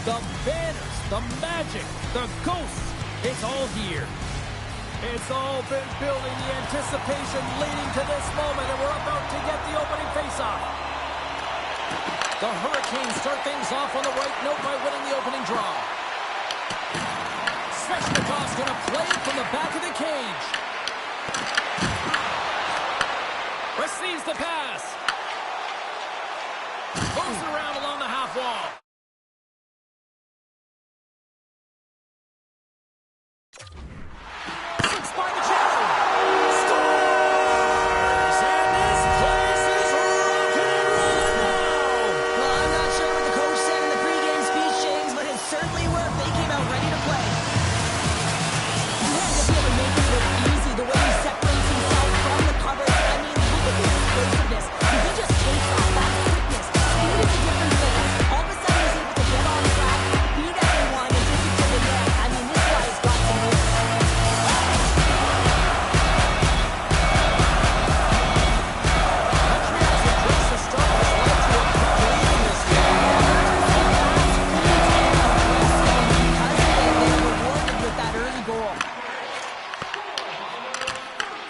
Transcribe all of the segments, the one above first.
The banners, the magic, the ghosts, it's all here. It's all been building, the anticipation leading to this moment, and we're about to get the opening faceoff. The Hurricanes start things off on the right note by winning the opening draw. Svechnikov's going to play from the back of the cage. Receives the pass. Moves around along the half wall. Six by the channel. Scores! And this place is rocking and rolling now. Well, I'm not sure what the coach said in the pregame speech, James, but it certainly worked. They came out ready to play. He had to be able to make it look easy, the way he separates himself from the coverage. I mean, look at the explosiveness. He just takes off that quickness. Speed is a different thing. All of a sudden, he's able to get on track, beat everyone, and take it to the net. I mean, this guy's got some moves. Montreal's embrace the start has led to a quick lead in this game.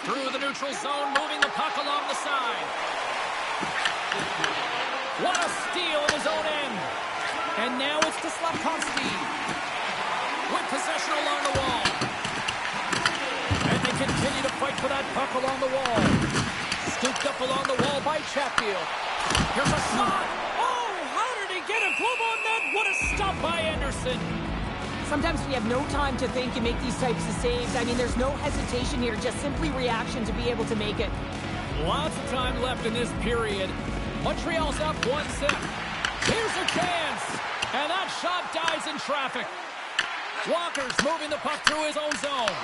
Through the neutral zone, moving the puck along the side. What a steal in his own end. And now it's to Slafkovsky. With possession along the wall. And they continue to fight for that puck along the wall. Scooped up along the wall by Chatfield. Here's a shot. Oh, how did he get a glove on that? What a stop by Anderson. Sometimes we have no time to think and make these types of saves. I mean, there's no hesitation here, just simply reaction to be able to make it. Lots of time left in this period. Montreal's up 1-0. Here's a chance. And that shot dies in traffic. Walker's moving the puck through his own zone.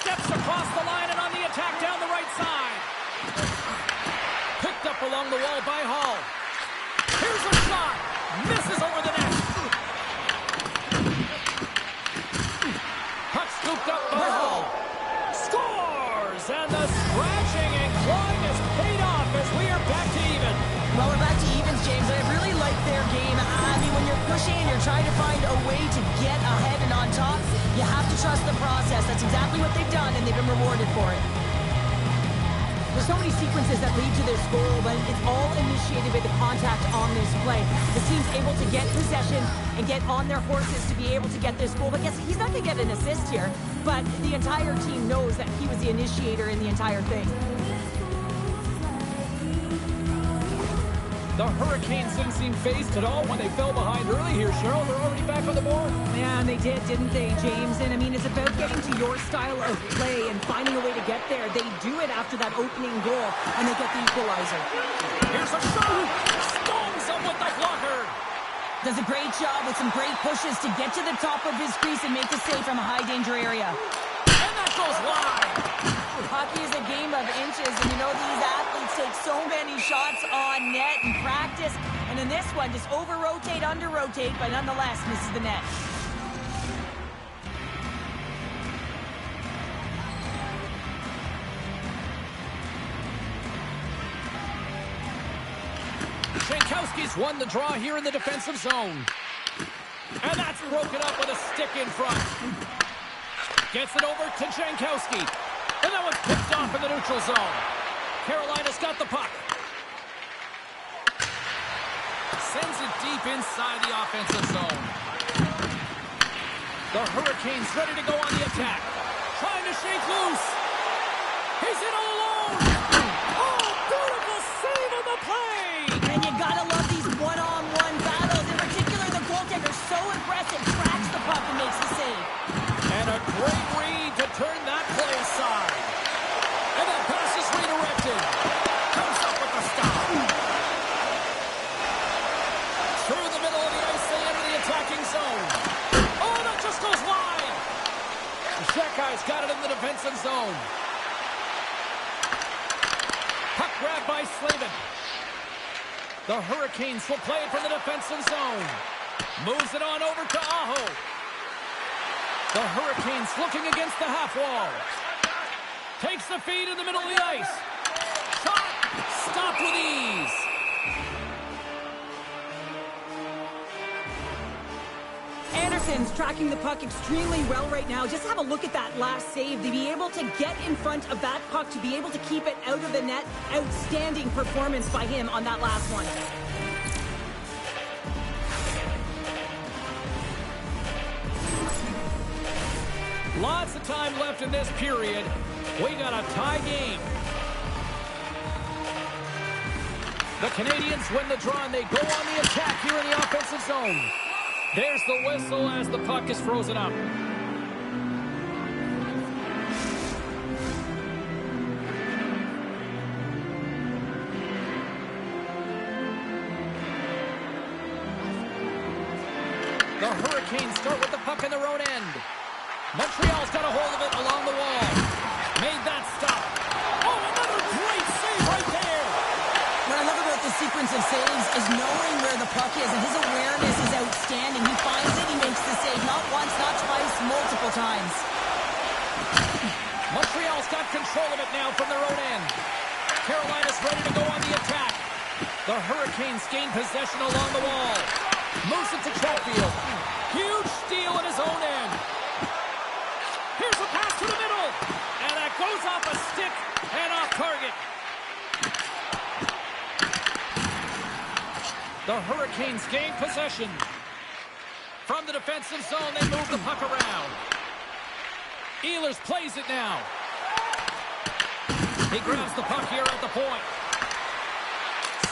Steps across the line and on the attack down the right side. Picked up along the wall by Hall. Here's a shot. Misses over the net. Puck scooped up by Hall. Scores! And the scratching and clawing has paid off as we are back to even. Well, we're back to evens, James. I really like their game. I mean, when you're pushing and you're trying to find a way to get ahead and on top, you have to trust the process. That's exactly what they've done, and they've been rewarded for it. There's so many sequences that lead to this goal, but it's all initiated by the contact on this play. The team's able to get possession and get on their horses to be able to get this goal. But yes, he's not going to get an assist here, but the entire team knows that he was the initiator in the entire thing. The Hurricanes didn't seem phased at all when they fell behind early here, Cheryl. They're already back on the board. Yeah, and they did, didn't they, James? And I mean, it's about getting to your style of play and finding a way to get there. They do it after that opening goal, and they get the equalizer. Here's a shot. Stones up with the blocker. Does a great job with some great pushes to get to the top of his crease and make the save from a high-danger area. And that goes wide. Hockey is a game of inches, and you know these athletes take so many shots on net in practice, and in this one, just over-rotate, under-rotate, but nonetheless misses the net. Jankowski's won the draw here in the defensive zone. And that's broken up with a stick in front. Gets it over to Jankowski. And that one's picked off in the neutral zone. Carolina's got the puck. Sends it deep inside the offensive zone. The Hurricanes ready to go on the attack. Trying to shake loose. He's in all alone. Oh, beautiful save on the play. And you gotta love these one-on-one battles. In particular, the goaltender so impressive, tracks the puck and makes the save. And a great read to turn that play aside. And that pass is redirected. Comes up with the stop. Through the middle of the ice, they enter the attacking zone. Oh, that just goes wide. Shekai's got it in the defensive zone. Puck grabbed by Slavin. The Hurricanes will play it from the defensive zone. Moves it on over to Aho. The Hurricanes looking against the half wall. Takes the feed in the middle of the ice. Shot. Stopped with ease. Anderson's tracking the puck extremely well right now. Just have a look at that last save. To be able to get in front of that puck, to be able to keep it out of the net, outstanding performance by him on that last one. Lots of time left in this period. We got a tie game. The Canadians win the draw, and they go on the attack here in the offensive zone. There's the whistle as the puck is frozen up. The Hurricanes start with the puck in their own end. Montreal's got a hold of it along the wall. Made that stop. Oh, another great save right there. What I love about this sequence of saves is knowing where the puck is, and his awareness is outstanding. He finds it, he makes the save, not once, not twice, multiple times. Montreal's got control of it now from their own end. Carolina's ready to go on the attack. The Hurricanes gain possession along the wall. Moves it to Chatfield. Huge steal at his own end. Here's a pass to the middle. And that goes off a stick and off target. The Hurricanes gain possession. From the defensive zone, they move the puck around. Ehlers plays it now. He grabs the puck here at the point.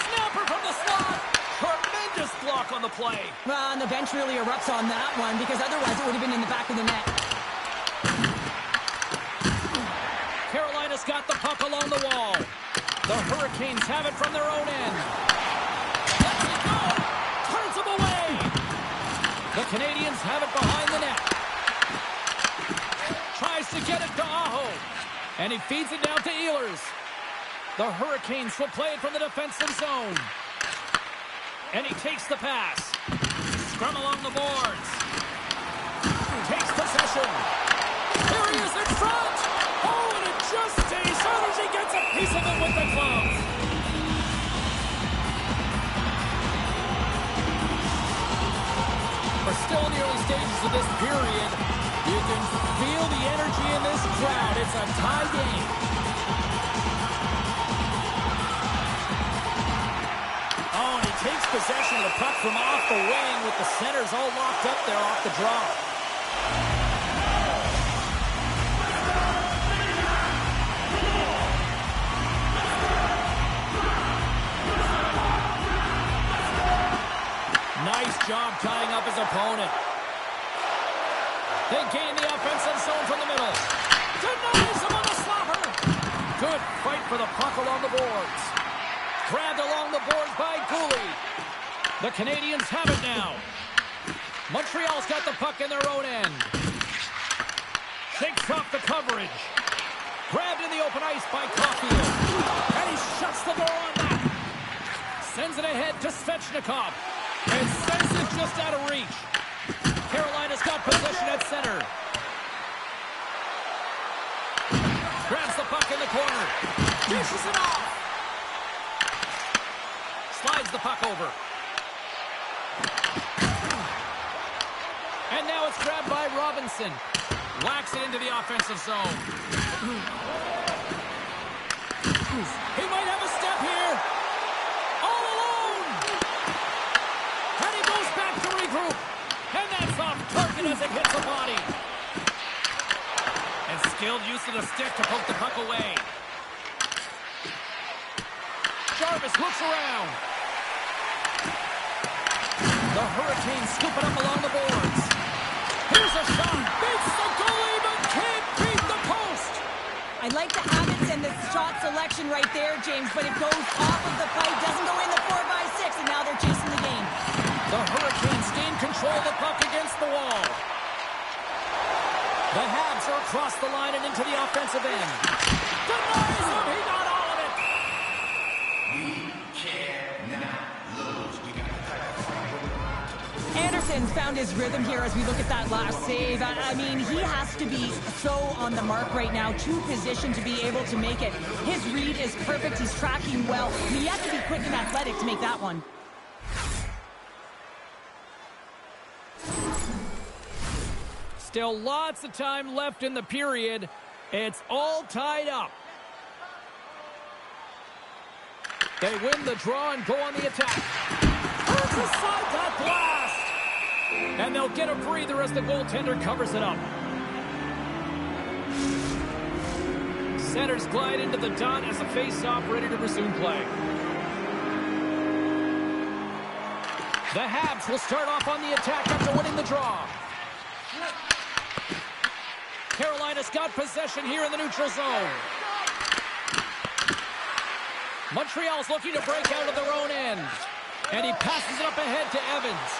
Snapper from the slot. Tremendous block on the play. Well, and the bench really erupts on that one, because otherwise it would have been in the back of the net. Carolina's got the puck along the wall. The Hurricanes have it from their own end. Lets it go. Turns them away. The Canadians have it behind the net. Tries to get it to Aho. And he feeds it down to Ehlers. The Hurricanes will play it from the defensive zone. And he takes the pass. Scrum along the boards. Takes possession. Here he is in front. Oh, and it just stays out as he gets a piece of it with the glove. We're still in the early stages of this period. You can feel the energy in this crowd. It's a tie game. Oh, and he takes possession of the puck from off the wing with the centers all locked up there off the draw. Nice job tying up his opponent. They gain the offensive zone from the middle. Denies him on the slapper. Good fight for the puck along the boards. Grabbed along the boards by Gooley. The Canadians have it now. Montreal's got the puck in their own end. Shakes off the coverage. Grabbed in the open ice by Caulfield. And he shuts the door on that. Sends it ahead to Svechnikov. And sends it just out of reach. Carolina's got possession at center. Grabs the puck in the corner. Dishes it off. Slides the puck over. And now it's grabbed by Robinson. Whacks it into the offensive zone. He might have a step here. All alone. And he goes back to regroup. And that's off target as it hits the body. And skilled use of the stick to poke the puck away. Jarvis looks around. The Hurricanes scoop it up along the boards. Here's a shot. Beats the goalie, but can't beat the post. I like the habits and the shot selection right there, James, but it goes off of the pipe, doesn't go in the 4x6, and now they're chasing the game. The Hurricanes gain control of the puck against the wall. The Habs are across the line and into the offensive end. Denies him. He got all of it. We cannot lose. We got to Anderson found his rhythm here as we look at that last save. I mean, he has to be so on the mark right now, to position to be able to make it. His read is perfect. He's tracking well. I mean, he has to be quick and athletic to make that one. Still lots of time left in the period. It's all tied up. They win the draw and go on the attack. Turns aside that blast. And they'll get a breather as the goaltender covers it up. Centers glide into the dot as a face-off ready to resume play. The Habs will start off on the attack after winning the draw. Carolina's got possession here in the neutral zone. Montreal's looking to break out of their own end. And he passes it up ahead to Evans.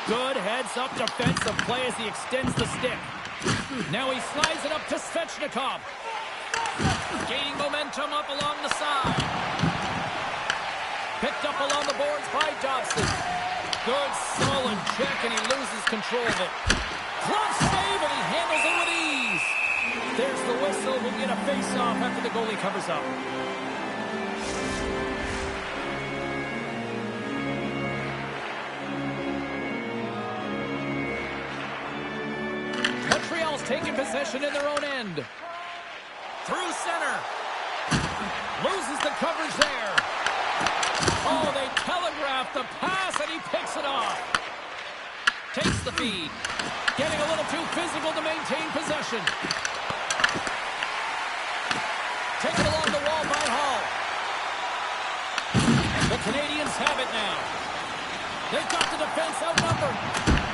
Good heads-up defensive play as he extends the stick. Now he slides it up to Svechnikov. Gaining momentum up along the side. Picked up along the boards by Dobson. Good solid check and he loses control of it. Glove save and he handles it with ease. There's the whistle. We'll get a face-off after the goalie covers up. Montreal's taking possession in their own end. Through center. Loses the coverage there. Oh, they telegraphed the pass and he picks it off. Takes the feed. Getting a little too physical to maintain possession. Taken along the wall by Hall. The Canadians have it now. They've got the defense outnumbered.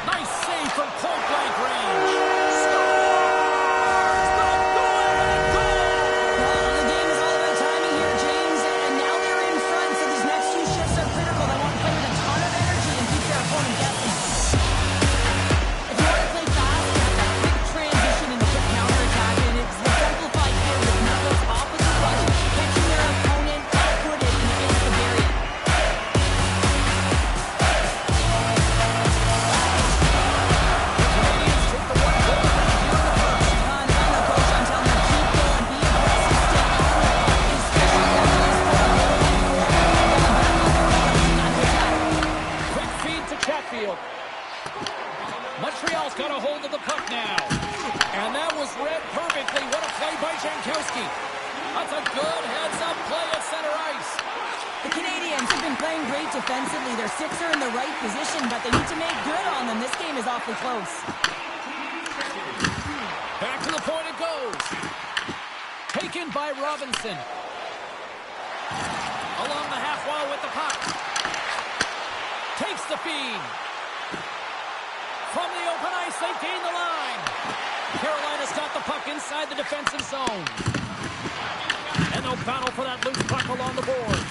Nice save from point-blank range. Scores! The go-ahead goal! Well, the game is all about timing here, James, and now they're in front, so these next few shifts are critical. They want to play with a ton of energy and keep their opponent guessing. If you want to play fast, you have that quick transition and quick counterattack, and it's exemplified here with Nuttall's opposite rush, catching their opponent flat-footed and against the barrier. Montreal's got a hold of the puck now. And that was read perfectly. What a play by Jankowski. That's a good heads-up play at center ice. The Canadians have been playing great defensively. Their sticks are in the right position, but they need to make good on them. This game is awfully close. Back to the point it goes. Taken by Robinson. Along the half wall with the puck. Takes the feed. From the open ice, they gain the line. Carolina's got the puck inside the defensive zone. And they'll battle for that loose puck along the boards.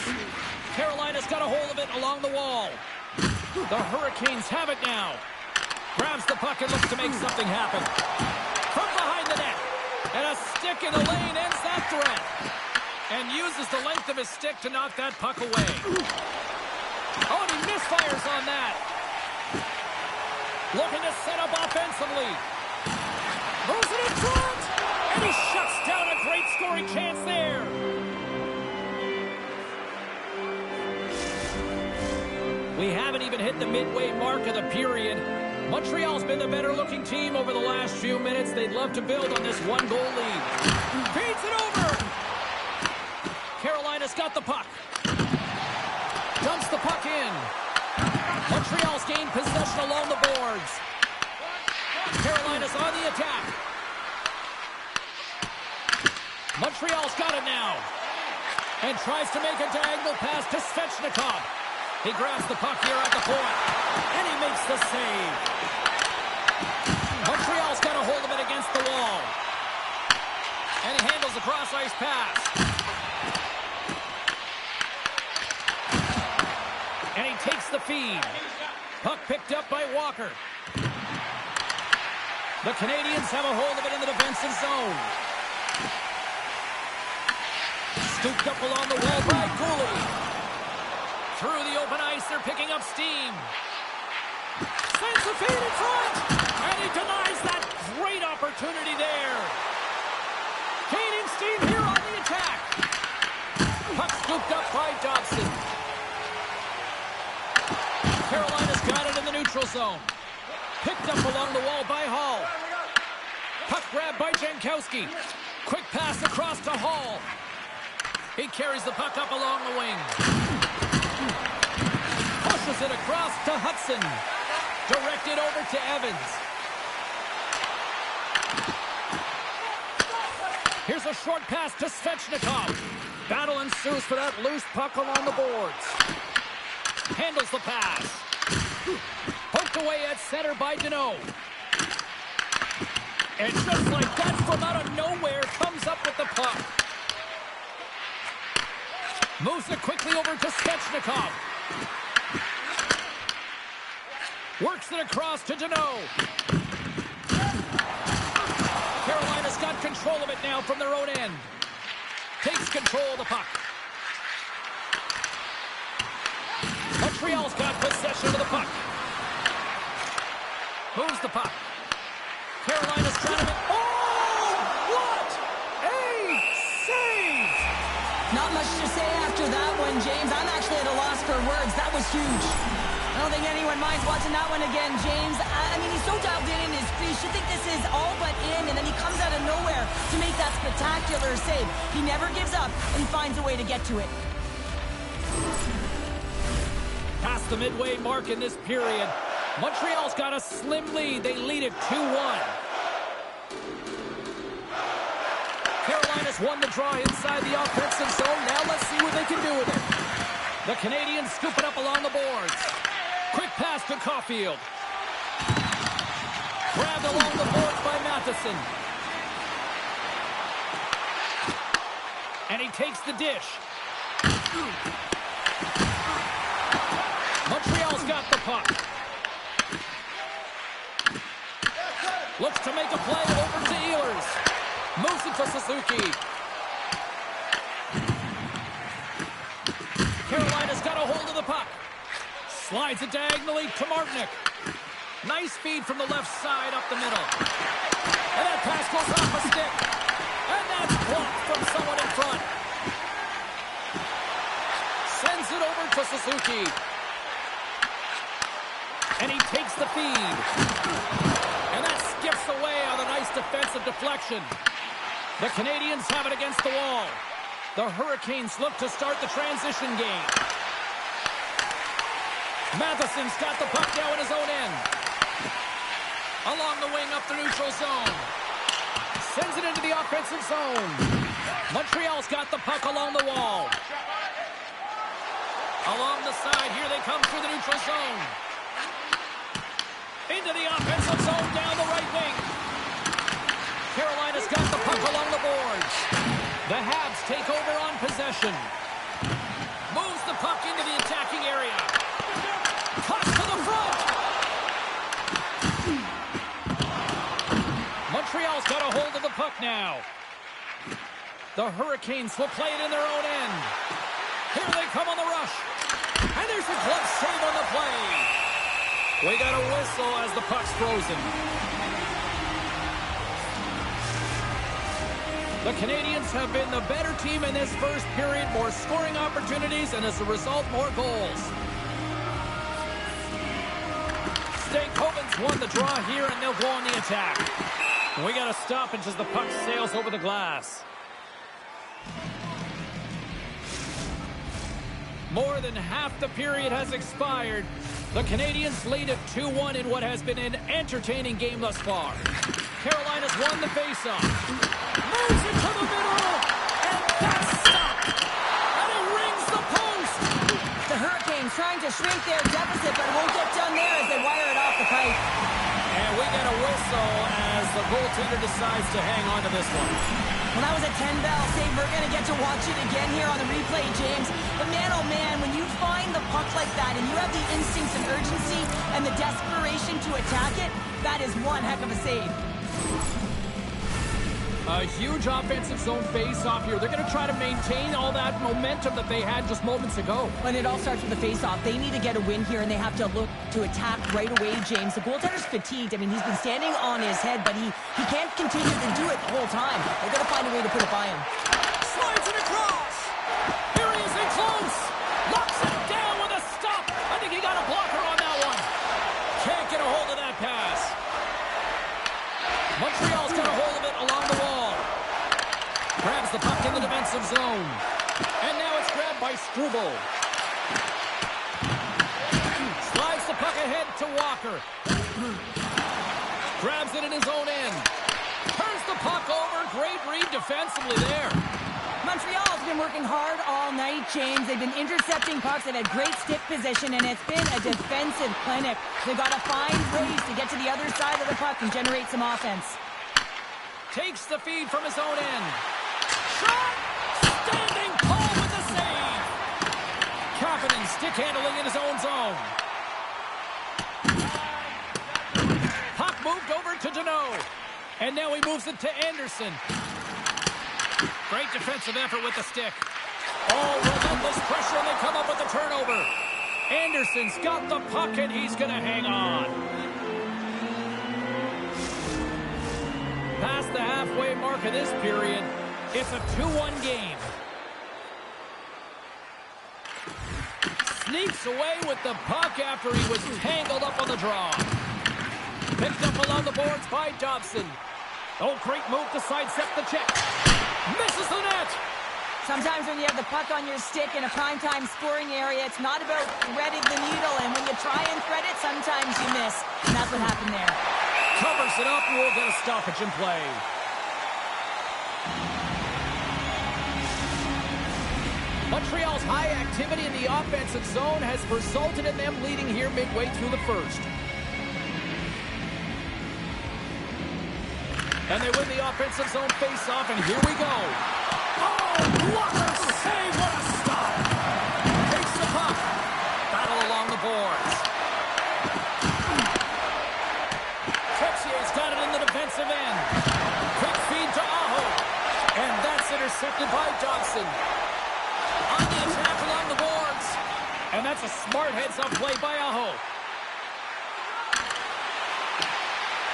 Carolina's got a hold of it along the wall. The Hurricanes have it now. Grabs the puck and looks to make something happen. From behind the net. And a stick in the lane ends that threat. And uses the length of his stick to knock that puck away. Oh, and he misfires on that. Looking to set up offensively. Moves it in front. And he shuts down a great scoring chance there. We haven't even hit the midway mark of the period. Montreal's been the better looking team over the last few minutes. They'd love to build on this one-goal lead. Feeds it over. Carolina's got the puck. Dumps the puck in. Montreal's gained possession along the boards. Carolina's on the attack. Montreal's got it now. And tries to make a diagonal pass to Svechnikov. He grabs the puck here at the point. And he makes the save. Montreal's got a hold of it against the wall. And he handles the cross-ice pass. And he takes the feed. Puck picked up by Walker. The Canadians have a hold of it in the defensive zone. Scooped up along the wall by Cooley. Through the open ice, they're picking up steam. Sends the feed in front. And he denies that great opportunity there. Gaining steam here on the attack. Puck scooped up by Dobson. Carolina's got it in the neutral zone. Picked up along the wall by Hall. Puck grab by Jankowski. Quick pass across to Hall. He carries the puck up along the wing. Pushes it across to Hudson. Directed over to Evans. Here's a short pass to Svechnikov. Battle ensues for that loose puck along the boards. Handles the pass. Poked away at center by Deneau. And just like that, from out of nowhere, comes up with the puck. Moves it quickly over to Svechnikov. Works it across to Deneau. Carolina's got control of it now from their own end. Takes control of the puck. Montreal's got possession of the puck. Moves the puck. Carolina's trying to... Oh! What a save! Not much to say after that one, James. I'm actually at a loss for words. That was huge. I don't think anyone minds watching that one again, James. I mean, he's so dialed in his crease. You think this is all but in, and then he comes out of nowhere to make that spectacular save. He never gives up, and he finds a way to get to it. Past the midway mark in this period. Montreal's got a slim lead. They lead it 2-1. Carolina's won the draw inside the offensive zone. Now let's see what they can do with it. The Canadians scoop it up along the boards. Quick pass to Caulfield. Grabbed along the boards by Matheson. And he takes the dish. Montreal's got the puck. Looks to make a play over to Ehlers. Moves it to Suzuki. Carolina's got a hold of the puck. Slides it diagonally to Martinick. Nice feed from the left side up the middle. And that pass goes off a stick. And that's blocked from someone in front. Sends it over to Suzuki. And he takes the feed. And that skips away on a nice defensive deflection. The Canadians have it against the wall. The Hurricanes look to start the transition game. Matheson's got the puck now in his own end. Along the wing up the neutral zone. Sends it into the offensive zone. Montreal's got the puck along the wall. Along the side, here they come through the neutral zone. Into the offensive zone down the right wing. Carolina's got the puck along the boards. The Habs take over on possession. Moves the puck into the attacking area. Toss to the front. Montreal's got a hold of the puck now. The Hurricanes will play it in their own end. Here they come on the rush. And there's a glove save on the play. We got a whistle as the puck's frozen. The Canadians have been the better team in this first period. More scoring opportunities, and as a result, more goals. Stankoven's won the draw here, and they'll go on the attack. We got to stop as the puck sails over the glass. More than half the period has expired. The Canadians lead at 2-1 in what has been an entertaining game thus far. Carolina's won the faceoff. Moves it to the middle, and that's stopped. And it rings the post. The Hurricanes trying to shrink their deficit, but it won't get done there as they wire it off the pipe. And we get a whistle as the goaltender decides to hang on to this one. Well, that was a 10-bell save. We're going to get to watch it again here on the replay, James. But man, oh man, when you find the puck like that and you have the instincts and urgency and the desperation to attack it, that is one heck of a save. A huge offensive zone face-off here. They're going to try to maintain all that momentum that they had just moments ago. When it all starts with the face-off, they need to get a win here, and they have to look to attack right away, James. The goaltender's fatigued. I mean, he's been standing on his head, but he can't continue to do it the whole time. They're going to find a way to put it by him. Slides it across. Here he is in close. Locks it down with a stop. I think he got a blocker on that one. Can't get a hold of that pass. defensive zone. And now it's grabbed by Struble. Slides the puck ahead to Walker. Grabs it in his own end. Turns the puck over. Great read defensively there. Montreal's been working hard all night, James. They've been intercepting pucks. They've had great stick position, and it's been a defensive clinic. They've got to find ways to get to the other side of the puck and generate some offense. Takes the feed from his own end. Shot! Standing tall with the save. Kapanen stick handling in his own zone. Puck moved over to Deneau. And now he moves it to Anderson. Great defensive effort with the stick. Oh, relentless pressure, and they come up with the turnover. Anderson's got the puck, and he's going to hang on. Past the halfway mark of this period, it's a 2-1 game. Sneaks away with the puck after he was tangled up on the draw. Picked up along the boards by Dobson. Oh, great move to sidestep the check. Misses the net. Sometimes when you have the puck on your stick in a primetime scoring area, it's not about threading the needle, and when you try and thread it, sometimes you miss. And that's what happened there. Covers it up, and we'll get a stoppage in play. Montreal's high activity in the offensive zone has resulted in them leading here midway through the first. And they win the offensive zone face-off, and here we go. Oh, what a save, what a stop. Takes the puck. Battle along the boards. Trexier's got it in the defensive end. Quick feed to Aho. And that's intercepted by Dobson. On the attack along the boards. And that's a smart heads-up play by Aho.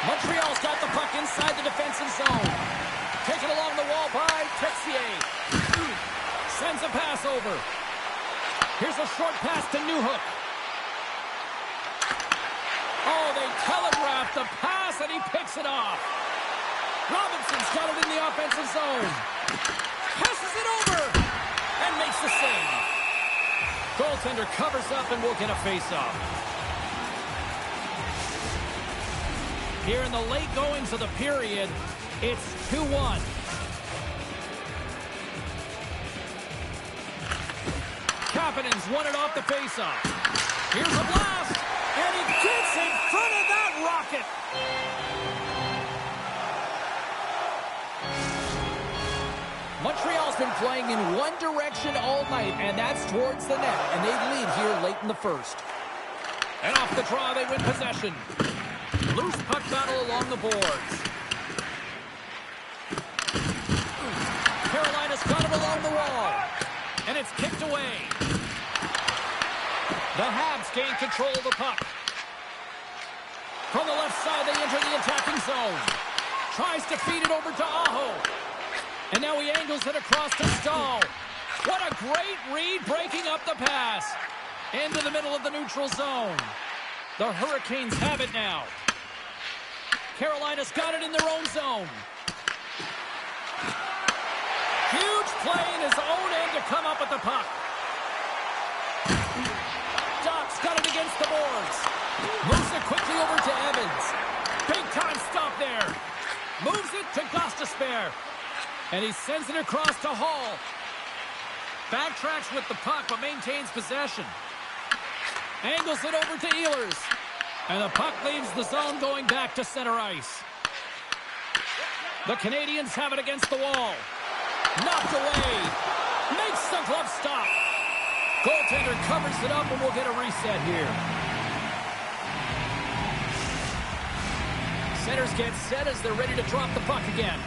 Montreal's got the puck inside the defensive zone. Taken along the wall by Texier. Sends a pass over. Here's a short pass to Newhook. Oh, they telegraphed the pass, and he picks it off. Robinson's got it in the offensive zone. Passes it over and makes the save. Goaltender covers up, and we'll get a face-off. Here in the late goings of the period, it's 2-1. Kapanen's won it off the faceoff. Here's a blast, and he gets in front of that rocket. Montreal's been playing in one direction all night, and that's towards the net, and they lead here late in the first. And off the draw, they win possession. Loose puck battle along the boards. Carolina's got it along the wall. And it's kicked away. The Habs gain control of the puck. From the left side, they enter the attacking zone. Tries to feed it over to Aho. And now he angles it across to Stahl. What a great read, breaking up the pass. Into the middle of the neutral zone. The Hurricanes have it now. Carolina's got it in their own zone. Huge play in his own end to come up with the puck. Doc's got it against the boards. Moves it quickly over to Evans. Big time stop there. Moves it to Gostisbehere. And he sends it across to Hall. Backtracks with the puck but maintains possession. Angles it over to Ehlers. And the puck leaves the zone going back to center ice. The Canadiens have it against the wall. Knocked away. Makes the glove stop. Goaltender covers it up, and we'll get a reset here. Centers get set as they're ready to drop the puck again.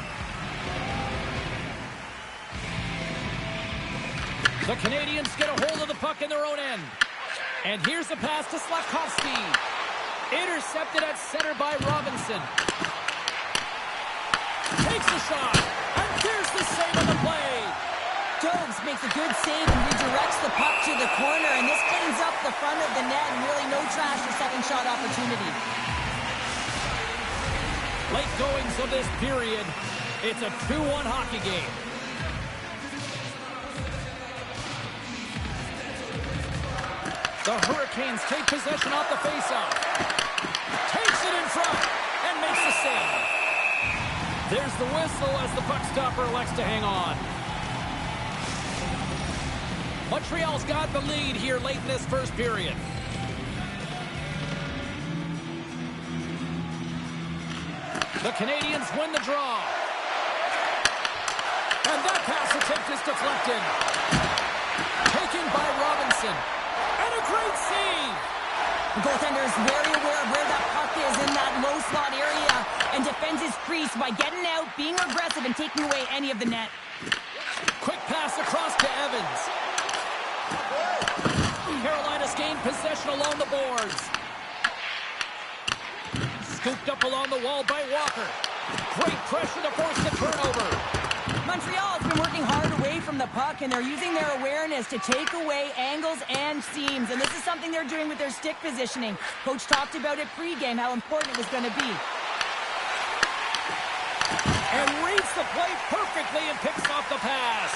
The Canadiens get a hold of the puck in their own end. And here's the pass to Slafkovsky. Intercepted at center by Robinson. Takes the shot. And there's the save on the play. Jones makes a good save and redirects the puck to the corner, and this cleans up the front of the net, and really no trash for second shot opportunity. Late goings of this period, it's a 2-1 hockey game. The Hurricanes take possession off the faceoff. Takes it in front and makes the save. There's the whistle as the puck stopper elects to hang on. Montreal's got the lead here late in this first period. The Canadiens win the draw. And that pass attempt is deflected. Taken by Robinson. And a great save. The goaltender is very aware of where that puck is in that low slot area and defends his crease by getting out, being aggressive, and taking away any of the net. Quick pass across to Evans. Carolina's gained possession along the boards. Scooped up along the wall by Walker. Great pressure to force the turnover. Montreal has been working hard away from the puck, and they're using their awareness to take away angles and seams. And this is something they're doing with their stick positioning. Coach talked about it pregame, how important it was going to be. And reads the play perfectly and picks off the pass.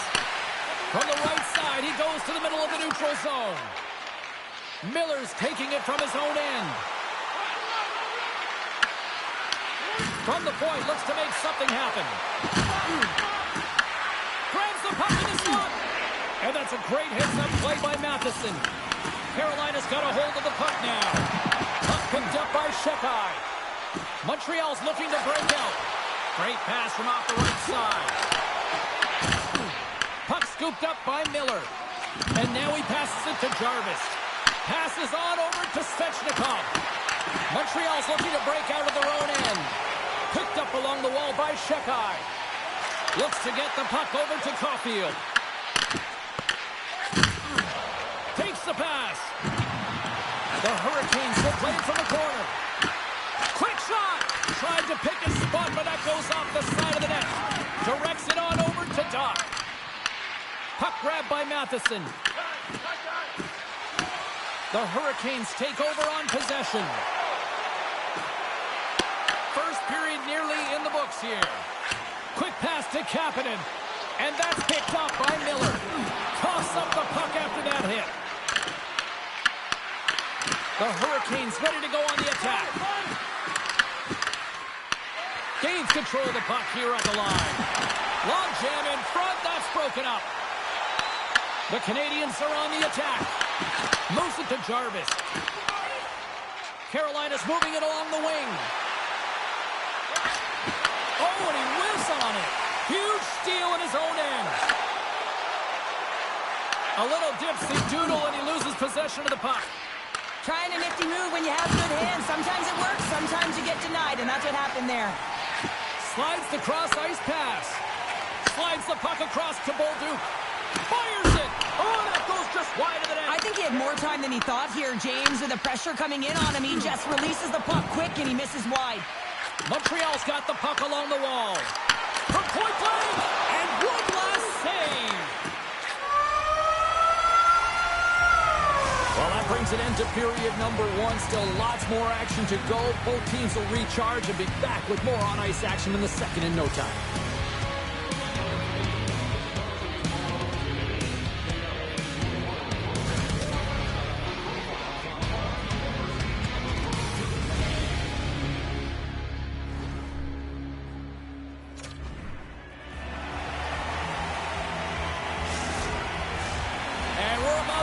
From the right side, he goes to the middle of the neutral zone. Miller's taking it from his own end. From the point, looks to make something happen. Grabs the puck in his slot. And that's a great hits-up play by Matheson. Carolina's got a hold of the puck now. Puck picked up by Shekai. Montreal's looking to break out. Great pass from off the right side. Puck scooped up by Miller. And now he passes it to Jarvis. Passes on over to Svechnikov. Montreal's looking to break out of their own end. Picked up along the wall by Shekai. Looks to get the puck over to Caulfield. Takes the pass. The Hurricanes will play it from the corner. Quick shot. Tried to pick his spot, but that goes off the side of the net. Directs it on over to Doc. Puck grabbed by Matheson. The Hurricanes take over on possession. First period nearly in the books here. Quick pass to Kapanen. And that's picked up by Miller. Toss up the puck after that hit. The Hurricanes ready to go on the attack. Gains control of the puck here at the line. Long jam in front. That's broken up. The Canadiens are on the attack. Moves it to Jarvis. Carolina's moving it along the wing. Oh, and he whiffs on it. Huge steal in his own end. A little dipsy doodle, and he loses possession of the puck. Trying a nifty move when you have good hands. Sometimes it works, sometimes you get denied, and that's what happened there. Slides the cross-ice pass. Slides the puck across to Bolduc. Fires it. Oh, that goes just wide of the net. I think he had more time than he thought here, James. With the pressure coming in on him, he just releases the puck quick, and he misses wide. Montreal's got the puck along the wall. From point blank, and one last save. Well, that brings an end to period number one. Still lots more action to go. Both teams will recharge and be back with more on-ice action in the second in no time.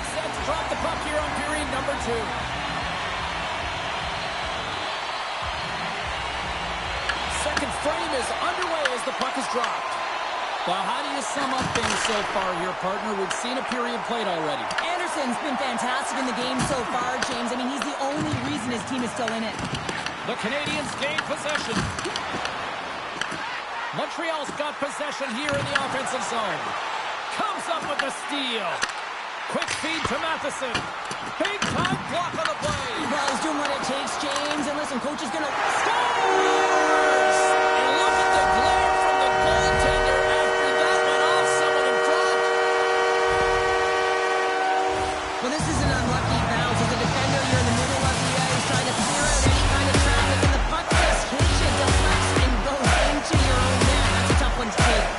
Set to drop the puck here on period number two. Second frame is underway as the puck is dropped. Well, how do you sum up things so far here, partner? We've seen a period played already. Anderson's been fantastic in the game so far, James. I mean, he's the only reason his team is still in it. The Canadiens gain possession. Montreal's got possession here in the offensive zone. Comes up with the steal. Quick feed to Matheson. Big time block on the play. Well, he's doing what it takes, James. And listen, coach is going to... Scores! And look at the glare from the goaltender after that went off. Someone had dropped. Well, this is an unlucky bounce. As a defender, you're in the middle of the ice trying to clear out any kind of traffic. And the puck just hits you, deflects, and goes into your own net. That's a tough one to take.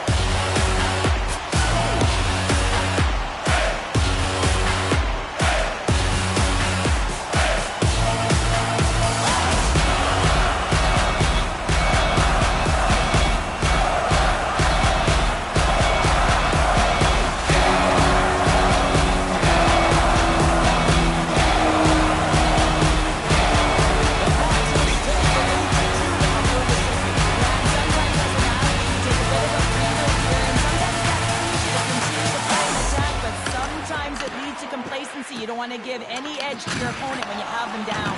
advantage to your opponent when you have them down.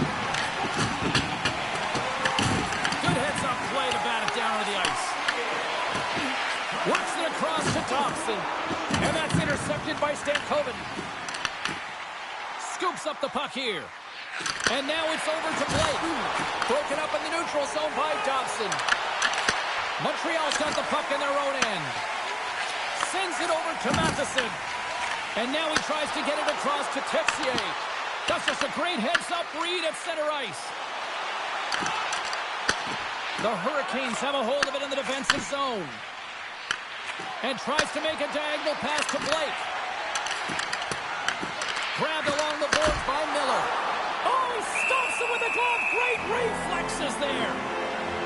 Good heads-up play to bat it down to the ice. Works it across to Thompson. And that's intercepted by Stankoven. Scoops up the puck here. And now it's over to Blake. Broken up in the neutral zone by Dobson. Montreal's got the puck in their own end. Sends it over to Matheson. And now he tries to get it across to Texier. That's just a great heads-up read at center ice. The Hurricanes have a hold of it in the defensive zone. And tries to make a diagonal pass to Blake. Grabbed along the boards by Miller. Oh, he stops it with a glove. Great reflexes there.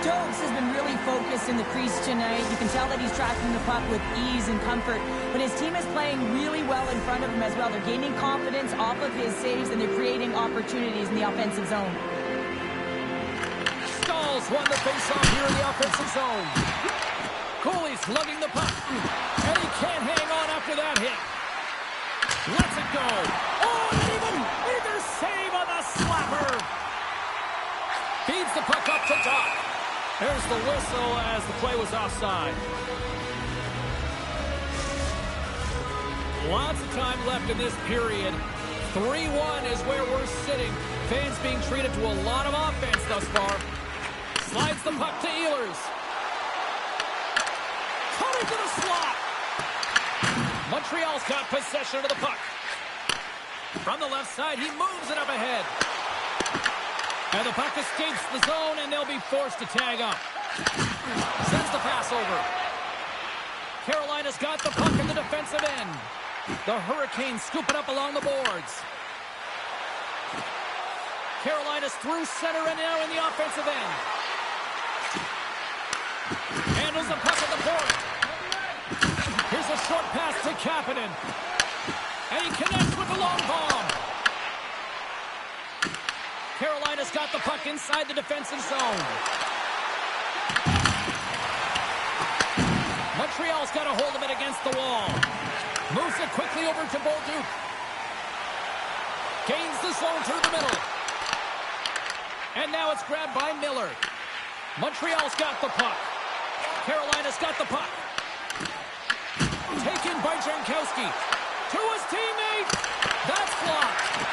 Dokes has been really focused in the crease tonight. You can tell that he's tracking the puck with ease and comfort. But his team is playing really well in front of him as well. They're gaining confidence off of his saves, and they're creating opportunities in the offensive zone. Stalls won the faceoff here in the offensive zone. Cooley's lugging the puck. And he can't hang on after that hit. Lets it go. Oh, and even bigger save on the slapper. Feeds the puck up to Doc. There's the whistle as the play was offside. Lots of time left in this period. 3-1 is where we're sitting. Fans being treated to a lot of offense thus far. Slides the puck to Ehlers. Cutting to the slot. Montreal's got possession of the puck. From the left side, he moves it up ahead. And the puck escapes the zone, and they'll be forced to tag up. Sends the pass over. Carolina's got the puck in the defensive end. The Hurricanes scoop it up along the boards. Carolina's through center and now in the offensive end. Handles the puck at the point. Here's a short pass to Kapanen. And he connects with the long bomb. Carolina's got the puck inside the defensive zone. Montreal's got a hold of it against the wall. Moves it quickly over to Bolduc. Gains the zone through the middle. And now it's grabbed by Miller. Montreal's got the puck. Carolina's got the puck. Taken by Jankowski. To his teammate. That's blocked.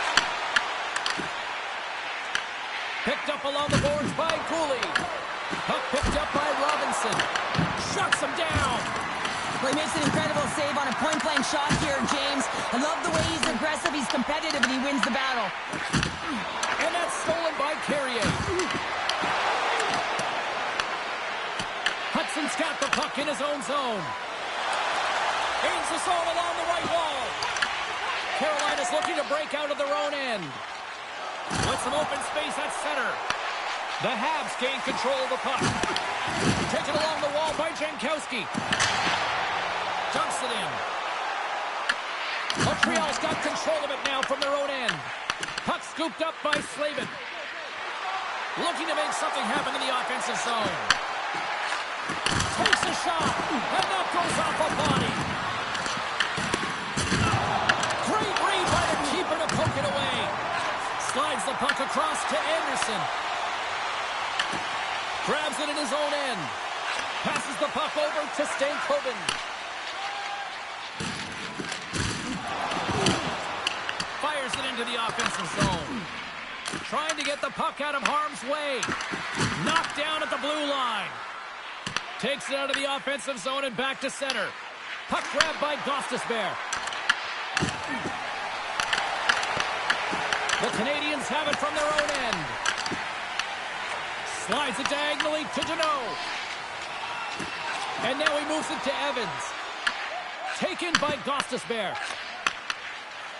Picked up along the boards by Cooley. Puck picked up by Robinson. Shuts him down. Well, he makes an incredible save on a point-blank shot here, James. I love the way he's aggressive, he's competitive, and he wins the battle. And that's stolen by Carrier. Hudson's got the puck in his own zone. Gains the zone along the right wall. Carolina's looking to break out of their own end. With some open space at center. The Habs gain control of the puck. Taken along the wall by Jankowski. Dumps it in. Montreal's got control of it now from their own end. Puck scooped up by Slavin. Looking to make something happen in the offensive zone. Takes a shot. And that goes off a body. Great read by the keeper to poke it away. Slides the puck across to Anderson. Grabs it in his own end. Passes the puck over to Stankoven. Fires it into the offensive zone. Trying to get the puck out of harm's way. Knocked down at the blue line. Takes it out of the offensive zone and back to center. Puck grabbed by Gostisbehere. The Canadians have it from their own end. Slides it diagonally to Deneau. And now he moves it to Evans. Taken by Gostisbehere.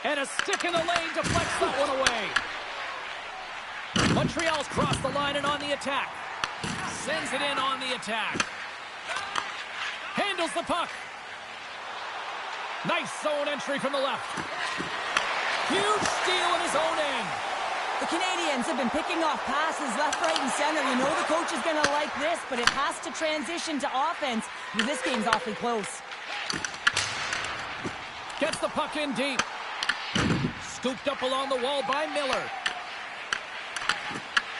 And a stick in the lane deflects that one away. Montreal's crossed the line and on the attack. Sends it in on the attack. Handles the puck. Nice zone entry from the left. Huge steal in his own end. The Canadians have been picking off passes left, right, and center. You know the coach is going to like this, but it has to transition to offense because this game's awfully close. Gets the puck in deep. Scooped up along the wall by Miller.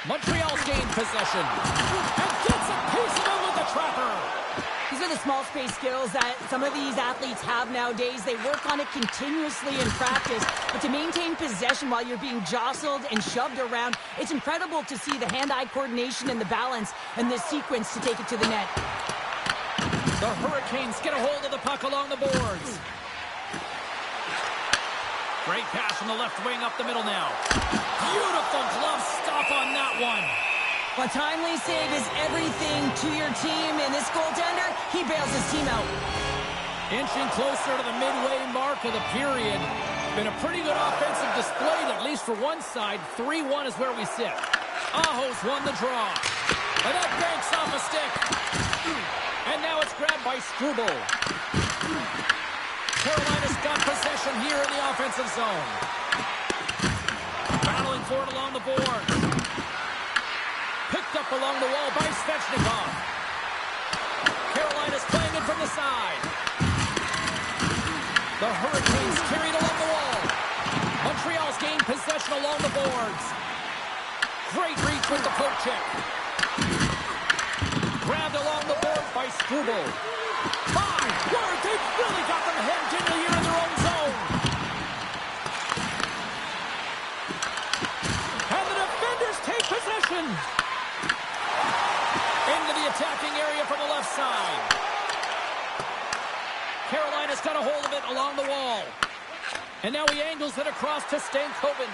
Montreal's gained possession. And gets a piece of it with the trapper. These are the small space skills that some of these athletes have nowadays. They work on it continuously in practice. But to maintain possession while you're being jostled and shoved around, it's incredible to see the hand-eye coordination and the balance in this sequence to take it to the net. The Hurricanes get a hold of the puck along the boards. Great pass from the left wing up the middle now. Beautiful glove stop on that one. A timely save is everything to your team, and this goaltender, he bails his team out. Inching closer to the midway mark of the period. Been a pretty good offensive display, at least for one side. 3-1 is where we sit. Aho's won the draw. And that banks off a stick. And now it's grabbed by Struble. Carolina's got possession here in the offensive zone. Battling for it along the board. Picked up along the wall by Svechnikov. Carolina's playing it from the side. The Hurricanes carried along the wall. Montreal's gained possession along the boards. Great reach with the poke check. Grabbed along the board by Struble. My word, they've really got them hemmed in here in their own zone. And the defenders take possession. Into the attacking area from the left side. Carolina's got a hold of it along the wall. And now he angles it across to Stankoven.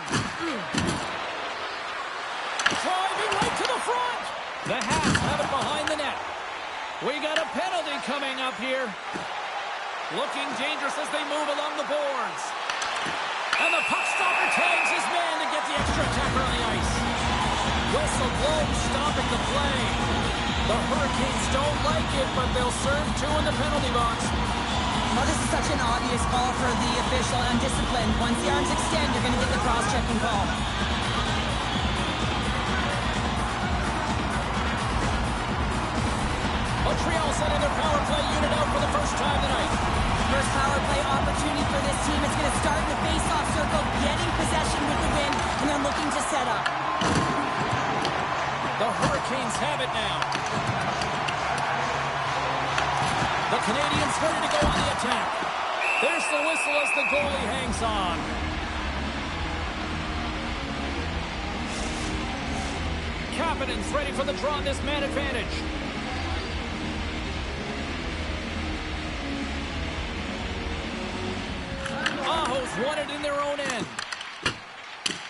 Driving right to the front. The Habs have it behind the net. We got a penalty coming up here. Looking dangerous as they move along the boards. And the puck stopper tags his man to get the extra attacker on the ice. Whistle blows, stopping the play. The Hurricanes don't like it, but they'll serve two in the penalty box. Well, this is such an obvious call for the official, undisciplined. Once the arms extend, you're going to get the cross-checking call. Montreal sending their power play unit out for the first time tonight. First power play opportunity for this team. It's going to start in the face-off circle, getting possession with the win, and then looking to set up. The Hurricanes have it now. The Canadians ready to go on the attack. There's the whistle as the goalie hangs on. Kapanen's ready for the draw on this man advantage. Aho's won it in their own end.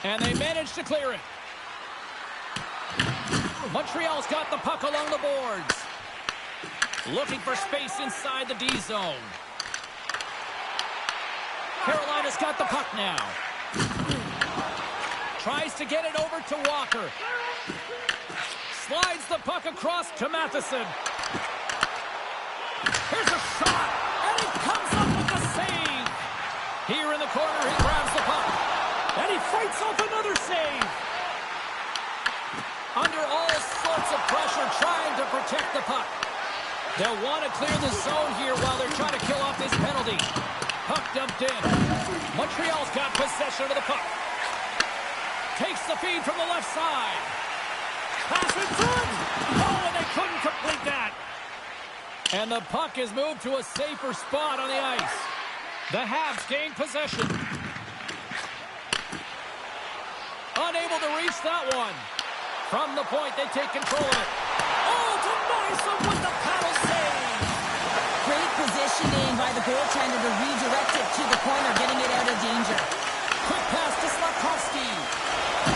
And they managed to clear it. Montreal's got the puck along the boards. Looking for space inside the D zone. Carolina's got the puck now. Tries to get it over to Walker. Slides the puck across to Matheson. Here's a shot, and he comes up with the save. Here in the corner, he grabs the puck. And he fights off another save. Under all sorts of pressure, trying to protect the puck. They'll want to clear the zone here while they're trying to kill off this penalty. Puck dumped in. Montreal's got possession of the puck. Takes the feed from the left side. Pass in front. Oh, and they couldn't complete that. And the puck is moved to a safer spot on the ice. The Habs gain possession. Unable to reach that one. From the point, they take control of it. Oh, denies him with the paddle save. Great positioning by the goaltender to redirect it to the corner, getting it out of danger. Quick pass to Slafkovsky.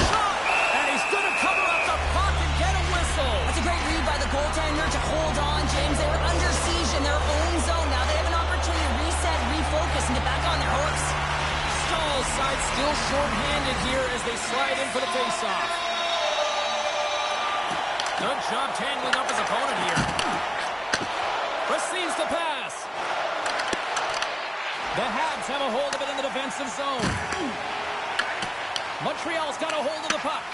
Shot! And he's going to cover up the puck and get a whistle. That's a great read by the goaltender to hold on, James. They were under siege in their own zone. Now they have an opportunity to reset, refocus, and get back on their horse. Stahl's side still short-handed here as they slide in for the face-off. Good job tangling up his opponent here. Receives the pass. The Habs have a hold of it in the defensive zone. Montreal's got a hold of the puck.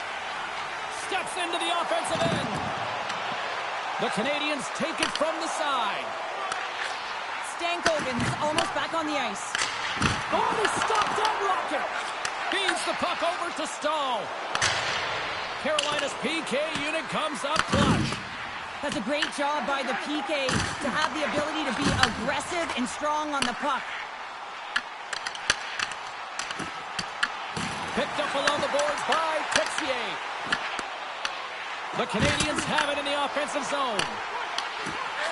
Steps into the offensive end. The Canadians take it from the side. Stankoven's almost back on the ice. Oh, he stopped that rocket. Feeds the puck over to Stahl. Carolina's PK unit comes up clutch. That's a great job by the PK to have the ability to be aggressive and strong on the puck. Picked up along the boards by Texier. The Canadians have it in the offensive zone.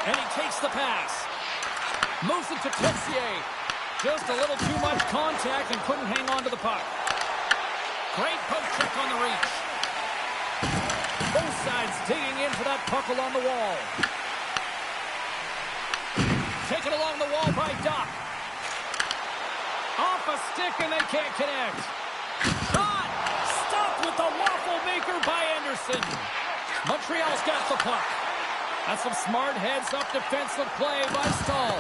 And he takes the pass. Moves it to Texier. Just a little too much contact and couldn't hang on to the puck. Great poke check on the reach. Both sides digging in for that puck along the wall. Taken along the wall by Doc. Off a stick and they can't connect. Shot! Stopped with the waffle maker by Anderson. Montreal's got the puck. That's some smart heads-up defensive play by Stahl.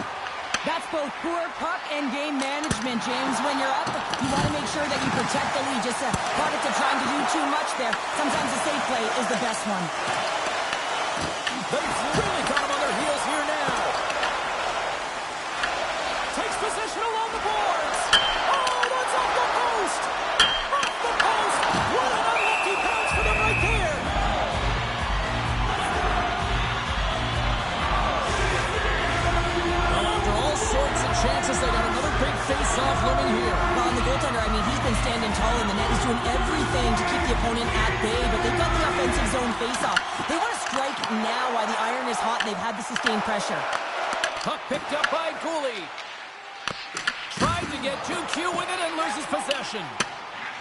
That's both poor puck and game management, James. When you're up, you want to make sure that you protect the lead. Just product of trying to do too much there. Sometimes a safe play is the best one. They've really got them on their heels here now. Takes possession along the boards. Oh, that's off the post. Off the post. What an unlucky bounce for them right there. After all sorts of chances, they got another big face-off looming here. Well, and the goaltender, I mean, he's been standing tall in the net. He's doing everything to keep the opponent at bay, but they've got the offensive zone face-off. They want to strike now while the iron is hot, and they've had the sustained pressure. Puck picked up by Cooley. Tried to get 2Q with it and loses possession.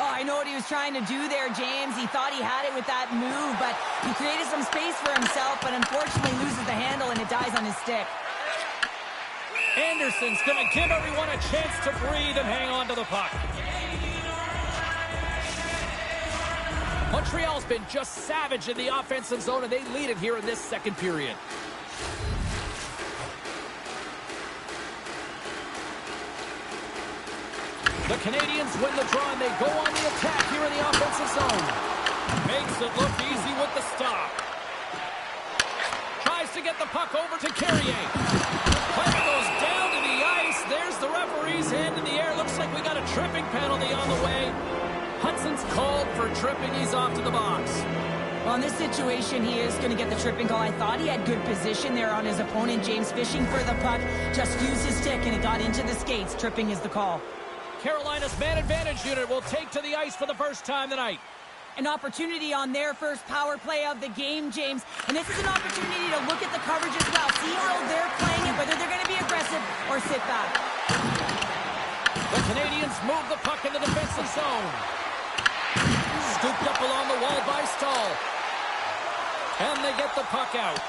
Oh, I know what he was trying to do there, James. He thought he had it with that move, but he created some space for himself, but unfortunately loses the handle and it dies on his stick. Anderson's going to give everyone a chance to breathe and hang on to the puck. Montreal's been just savage in the offensive zone, and they lead it here in this second period. The Canadians win the draw, and they go on the attack here in the offensive zone. Makes it look easy with the stop. Tries to get the puck over to Carrier. Player goes down to the ice. There's the referee's hand in the air. Looks like we got a tripping penalty on the way. Hudson's called for tripping. He's off to the box. Well, in this situation, he is going to get the tripping call. I thought he had good position there on his opponent. James fishing for the puck. Just used his stick, and it got into the skates. Tripping is the call. Carolina's man advantage unit will take to the ice for the first time tonight. An opportunity on their first power play of the game, James. And this is an opportunity to look at the coverage as well. See how they're playing it, whether they're going to be aggressive or sit back. The Canadians move the puck in the defensive zone. Scooped up along the wall by Stahl. And they get the puck out.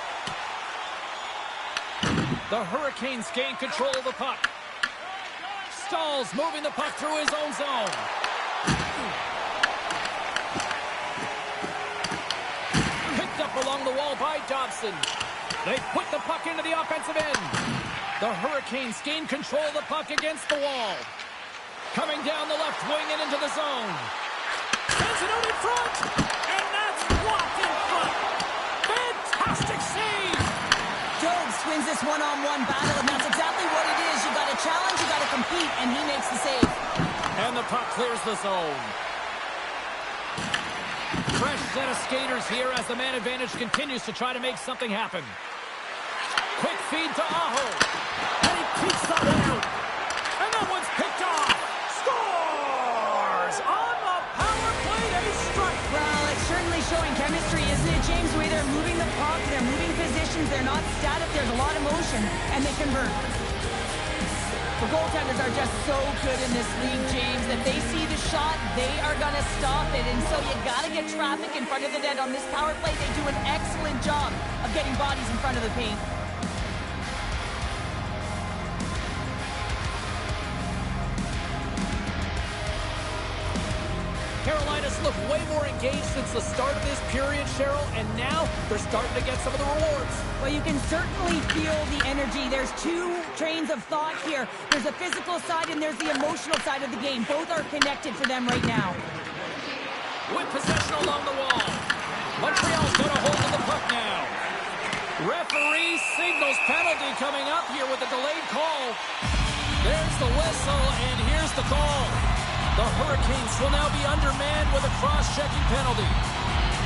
The Hurricanes gain control of the puck. Stahl's moving the puck through his own zone. Picked up along the wall by Dobson. They put the puck into the offensive end. The Hurricanes gain control of the puck against the wall. Coming down the left wing and into the zone. Sends it out in front. And that's blocked in front. Fantastic save. Jones wins this one-on-one battle, and that's exactly what it is. You got to challenge, you got to compete, and he makes the save. And the puck clears the zone. Fresh set of skaters here as the man advantage continues to try to make something happen. Quick feed to Aho. And he keeps that one out. And that one's picked off. Scores! On the power play, they strike. Well, it's certainly showing chemistry, isn't it, James? The way they're moving the puck, they're moving positions, they're not static, there's a lot of motion, and they convert. The goaltenders are just so good in this league, James. If they see the shot, they are going to stop it. And so you got to get traffic in front of the net on this power play. They do an excellent job of getting bodies in front of the paint. Carolina's looked way more engaged since the start of this period, Cheryl, and now they're starting to get some of the rewards. Well, you can certainly feel the energy. There's two trains of thought here. There's the physical side and there's the emotional side of the game. Both are connected for them right now. With possession along the wall. Montreal's got a hold of the puck now. Referee signals penalty coming up here with a delayed call. There's the whistle, and here's the call. The Hurricanes will now be undermanned with a cross-checking penalty.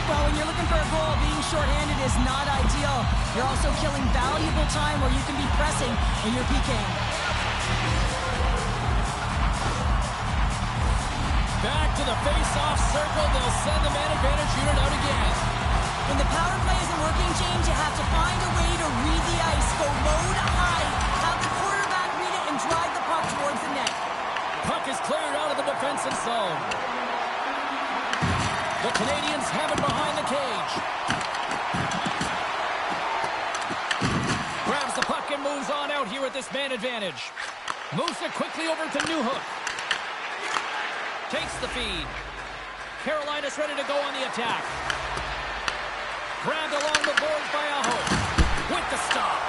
Well, when you're looking for a goal, being shorthanded is not ideal. You're also killing valuable time where you can be pressing when you're PKing. Back to the face-off circle. They'll send the man advantage unit out again. When the power play isn't working, James, you have to find a way to read the ice. Go low to high. Have the quarterback read it and drive the puck towards the net. Puck is cleared out of the defensive zone. The Canadians have it behind the cage. Grabs the puck and moves on out here at this man advantage. Moves it quickly over to Newhook. Takes the feed. Carolina's ready to go on the attack. Grabbed along the boards by Aho. With the stop.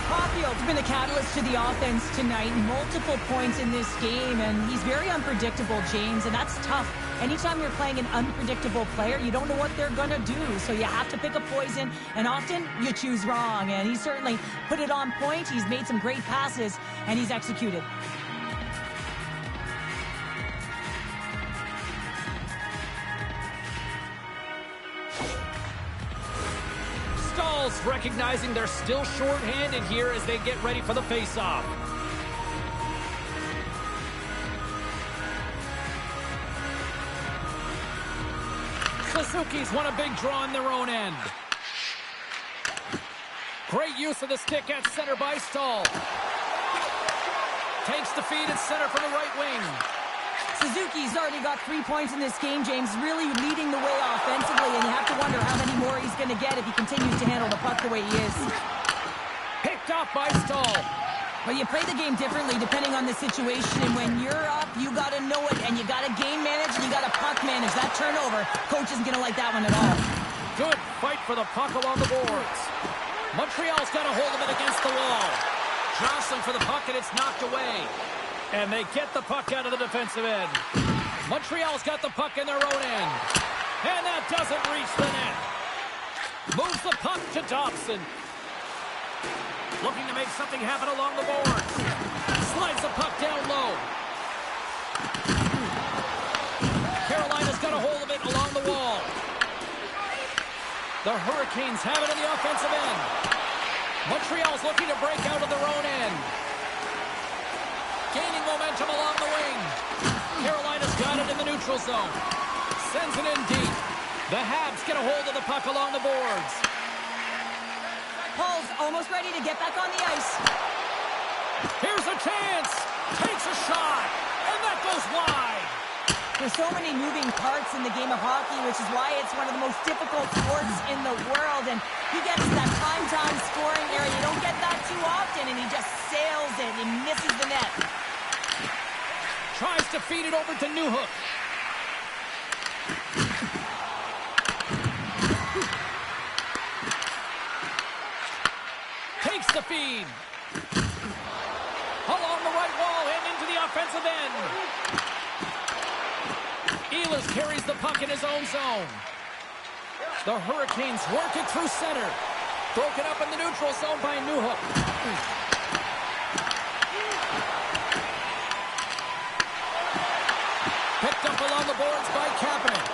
Caulfield's been a catalyst to the offense tonight. Multiple points in this game, and he's very unpredictable, James, and that's tough. Anytime you're playing an unpredictable player, you don't know what they're going to do, so you have to pick a poison, and often you choose wrong, and he certainly put it on point. He's made some great passes, and he's executed. Stall's recognizing they're still short-handed here as they get ready for the face-off. Suzuki's won a big draw in their own end. Great use of the stick at center by Stahl. Takes the feed at center from the right wing. Suzuki's already got 3 points in this game, James, really leading the way offensively, and you have to wonder how many more he's going to get if he continues to handle the puck the way he is. Picked off by Stahl. Well, you play the game differently depending on the situation, and when you're up, you got to know it, and you got to game manage, and you got to puck manage. That turnover, coach isn't going to like that one at all. Good fight for the puck along the boards. Montreal's got a hold of it against the wall. Jostling for the puck, and it's knocked away. And they get the puck out of the defensive end. Montreal's got the puck in their own end. And that doesn't reach the net. Moves the puck to Dobson. Looking to make something happen along the boards. Slides the puck down low. Carolina's got a hold of it along the wall. The Hurricanes have it in the offensive end. Montreal's looking to break out of their own end. Gaining momentum along the wing. Carolina's got it in the neutral zone. Sends it in deep. The Habs get a hold of the puck along the boards. Paul's almost ready to get back on the ice. Here's a chance. Takes a shot. And that goes wide. There's so many moving parts in the game of hockey, which is why it's one of the most difficult sports in the world. And he gets that prime-time scoring area. You don't get that too often, and he just sails it and misses the net. Tries to feed it over to Newhook. Takes the feed. Along the right wall and into the offensive end. Ehlers carries the puck in his own zone. The Hurricanes work it through center. Broken up in the neutral zone by Newhook. Picked up along the boards by Kapanen.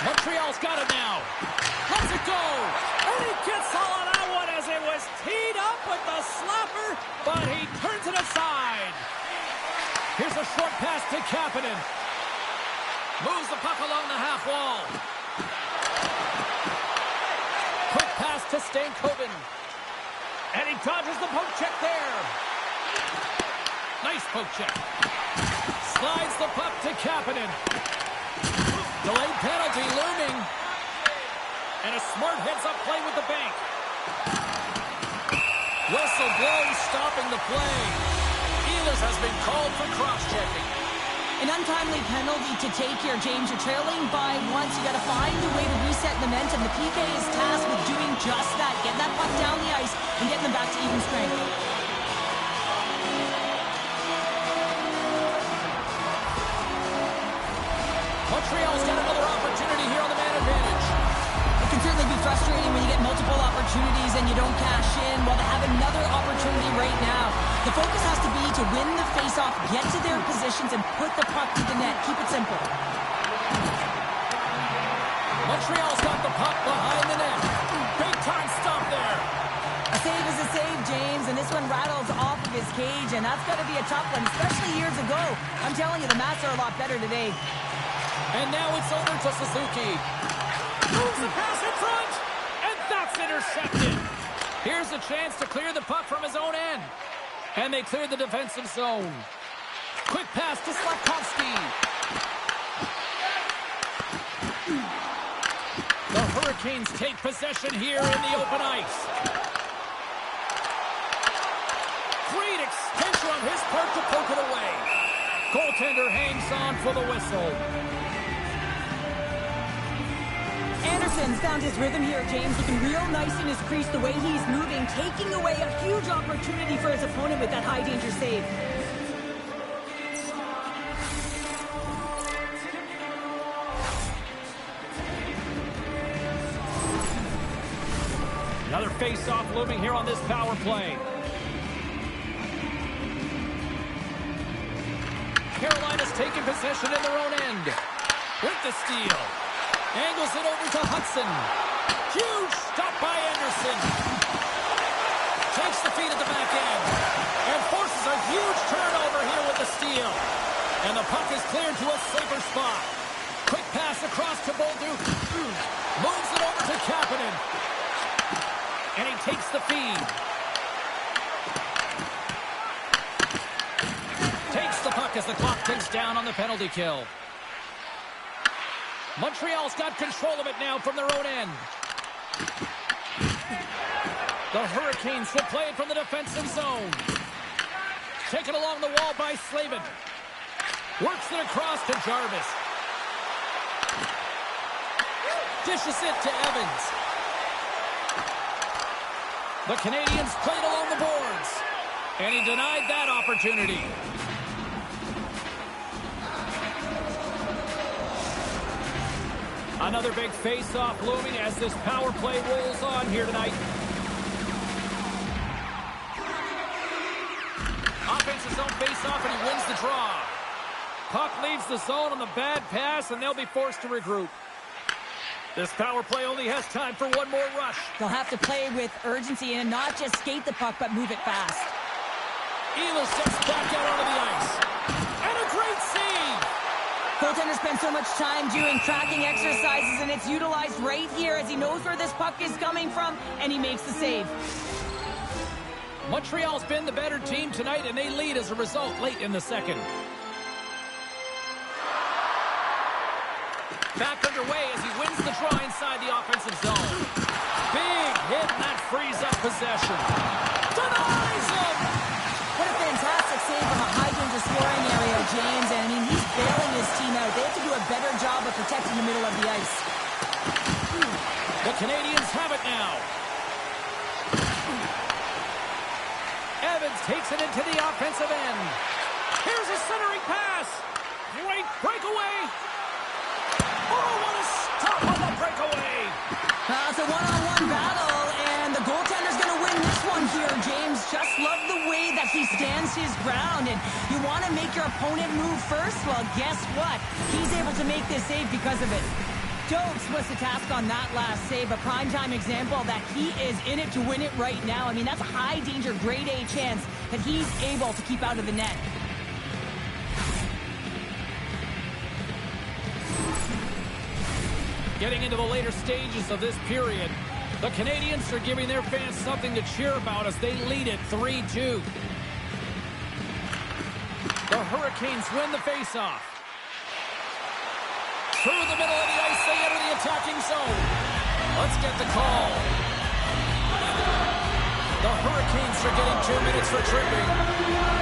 Montreal's got it now. Lets it go. And he gets all of that one as it was teed up with the slapper, but he turns it aside. Here's a short pass to Kapanen. Moves the puck along the half wall. Quick pass to Stankoven. And he dodges the poke check there. Nice poke check. Slides the puck to Kapanen. Delayed penalty looming. And a smart heads-up play with the bank. Whistle blows, stopping the play. Ehlers has been called for cross-checking. An untimely penalty to take here, James. You're trailing by once. You got to find a way to reset momentum. The PK is tasked with doing just that. Getting that puck down the ice and getting them back to even strength. Montreal's got another opportunity here on the man advantage. can certainly be frustrating when you get multiple opportunities and you don't cash in. Well, they have another opportunity right now. The focus has to be to win the faceoff, get to their positions, and put the puck to the net. Keep it simple. Montreal's got the puck behind the net. Big time stop there. A save is a save, James, and this one rattles off of his cage, and that's got to be a tough one, especially years ago. I'm telling you, the Mats are a lot better today. And now it's over to Suzuki. Moves the pass in front, and that's intercepted. Here's a chance to clear the puck from his own end. And they clear the defensive zone. Quick pass to Slafkovsky. The Hurricanes take possession here in the open ice. Great extension on his part to poke it away. Goaltender hangs on for the whistle. Anderson's found his rhythm here, James. Looking real nice in his crease, the way he's moving, taking away a huge opportunity for his opponent with that high-danger save. Another face-off looming here on this power play. Carolina's taking possession in their own end. With the steal. Angles it over to Hudson. Huge stop by Anderson. Takes the feed at the back end. And forces a huge turnover here with the steal. And the puck is cleared to a safer spot. Quick pass across to Bolduc. Moves it over to Kapanen. And he takes the feed. Takes the puck as the clock ticks down on the penalty kill. Montreal's got control of it now from their own end. The Hurricanes will play it from the defensive zone. Taken along the wall by Slavin. Works it across to Jarvis. Dishes it to Evans. The Canadians played along the boards. And he denied that opportunity. Another big face-off looming as this power play rolls on here tonight. Offensive zone face-off, and he wins the draw. Puck leaves the zone on the bad pass, and they'll be forced to regroup. This power play only has time for one more rush. They'll have to play with urgency and not just skate the puck, but move it fast. Ehlers steps back out onto the ice. And a great save! Goaltender spends so much time doing tracking exercises, and it's utilized right here as he knows where this puck is coming from, and he makes the save. Montreal's been the better team tonight, and they lead as a result late in the second. Back underway as he wins the draw inside the offensive zone. Big hit, and that frees up possession. Denies him! What a fantastic save from a high-danger scoring area, James. And, I mean, he's bailing his team out. They have to do a better job of protecting the middle of the ice. The Canadians have it now. Evans takes it into the offensive end. Here's a centering pass. Great breakaway. Oh, what a stop on the breakaway. It's a one-on-one battle, and the goaltender's going to win this one here, James. Just love the way that he stands his ground, and you want to make your opponent move first? Well, guess what? He's able to make this save because of it. Dokes was the task on that last save, a primetime example that he is in it to win it right now. I mean, that's a high-danger, grade A chance that he's able to keep out of the net. Getting into the later stages of this period, the Canadians are giving their fans something to cheer about as they lead it 3-2. The Hurricanes win the faceoff. Through the middle of the ice, they enter the attacking zone. Let's get the call. The Hurricanes are getting 2 minutes for tripping.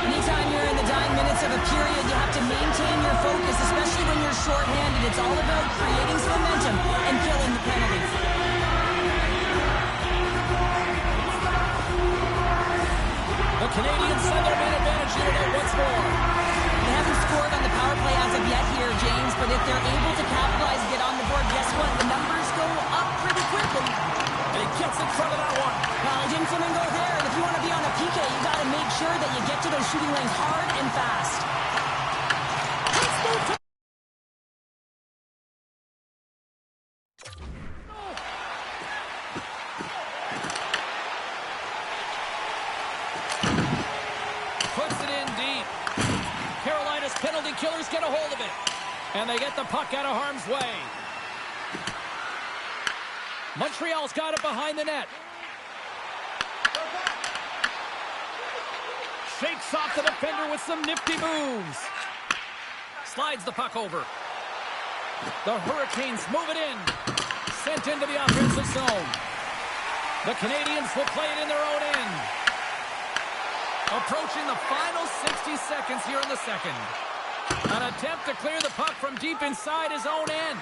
Anytime you're in the dying minutes of a period, you have to maintain your focus, especially when you're shorthanded. It's all about creating some momentum and killing the penalties. The Canadians send their man advantage unit out once more. They haven't scored on the power play as of yet here, James, but if they're able to capitalize and get on the board, guess what? The numbers go up pretty quickly. sure that you get to those shooting lanes hard and fast. Puts it in deep. Carolina's penalty killers get a hold of it. And they get the puck out of harm's way. Montreal's got it behind the net. Shakes off the defender with some nifty moves. Slides the puck over. The Hurricanes move it in. Sent into the offensive zone. The Canadians will play it in their own end. Approaching the final 60 seconds here in the second. An attempt to clear the puck from deep inside his own end.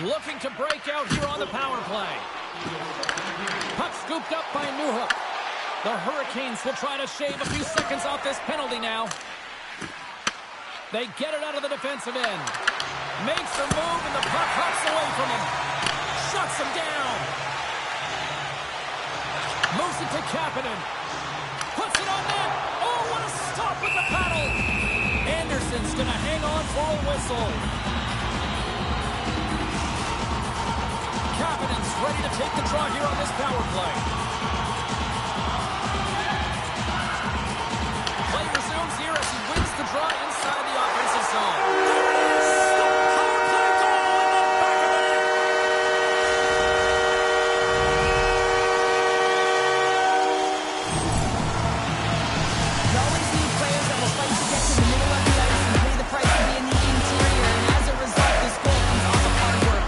Looking to break out here on the power play. Puck scooped up by Newhook. The Hurricanes will try to shave a few seconds off this penalty now. They get it out of the defensive end. Makes a move and the puck hops away from him. Shuts him down. Moves it to Kapanen. Puts it on net. Oh, what a stop with the paddle. Anderson's going to hang on for a whistle. Kapanen's ready to take the draw here on this power play. Play resumes here as he wins the draw inside the offensive zone. Power play goal in the back of the net. You always need players that will fight to get to the middle of the ice and pay the price to be in the interior. And as a result, this goal comes off of hard work.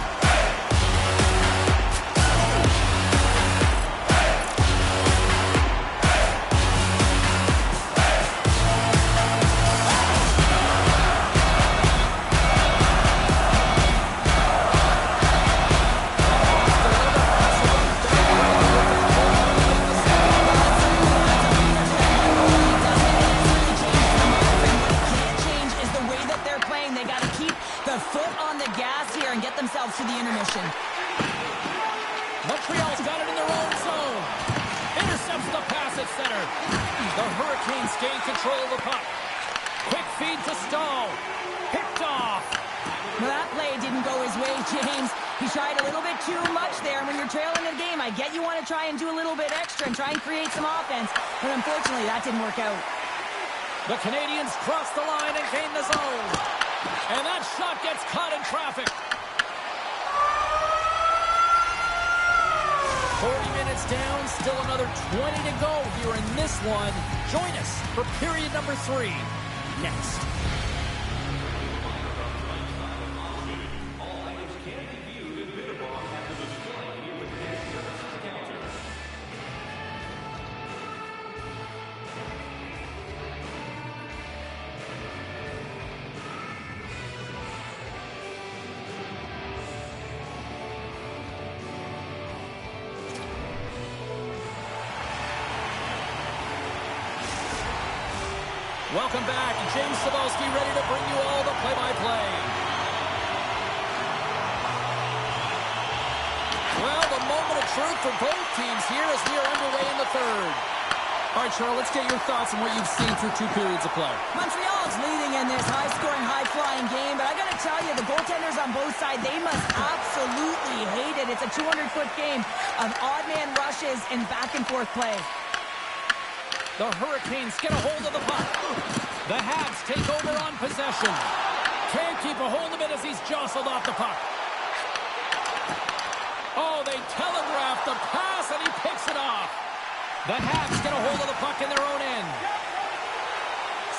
To the intermission. Montreal's got it in their own zone. Intercepts the pass at center. The Hurricanes gain control of the puck. Quick feed to Stahl. Picked off. Well, that play didn't go his way, James. He tried a little bit too much there. When you're trailing the game, I get you want to try and do a little bit extra and try and create some offense. But unfortunately, that didn't work out. The Canadians cross the line and gain the zone. And that shot gets caught in traffic. 40 minutes down, still another 20 to go here in this one. Join us for period number 3 next. Welcome back. James Cebulski ready to bring you all the play-by-play. Well, the moment of truth for both teams here as we are underway in the third. All right, Charles, let's get your thoughts on what you've seen through 2 periods of play. Montreal's leading in this high-scoring, high-flying game, but I got to tell you, the goaltenders on both sides, they must absolutely hate it. It's a 200-foot game of odd-man rushes and back-and-forth play. The Hurricanes get a hold of the puck. The Habs take over on possession. Can't keep a hold of it as he's jostled off the puck. Oh, they telegraph the pass and he picks it off. The Habs get a hold of the puck in their own end.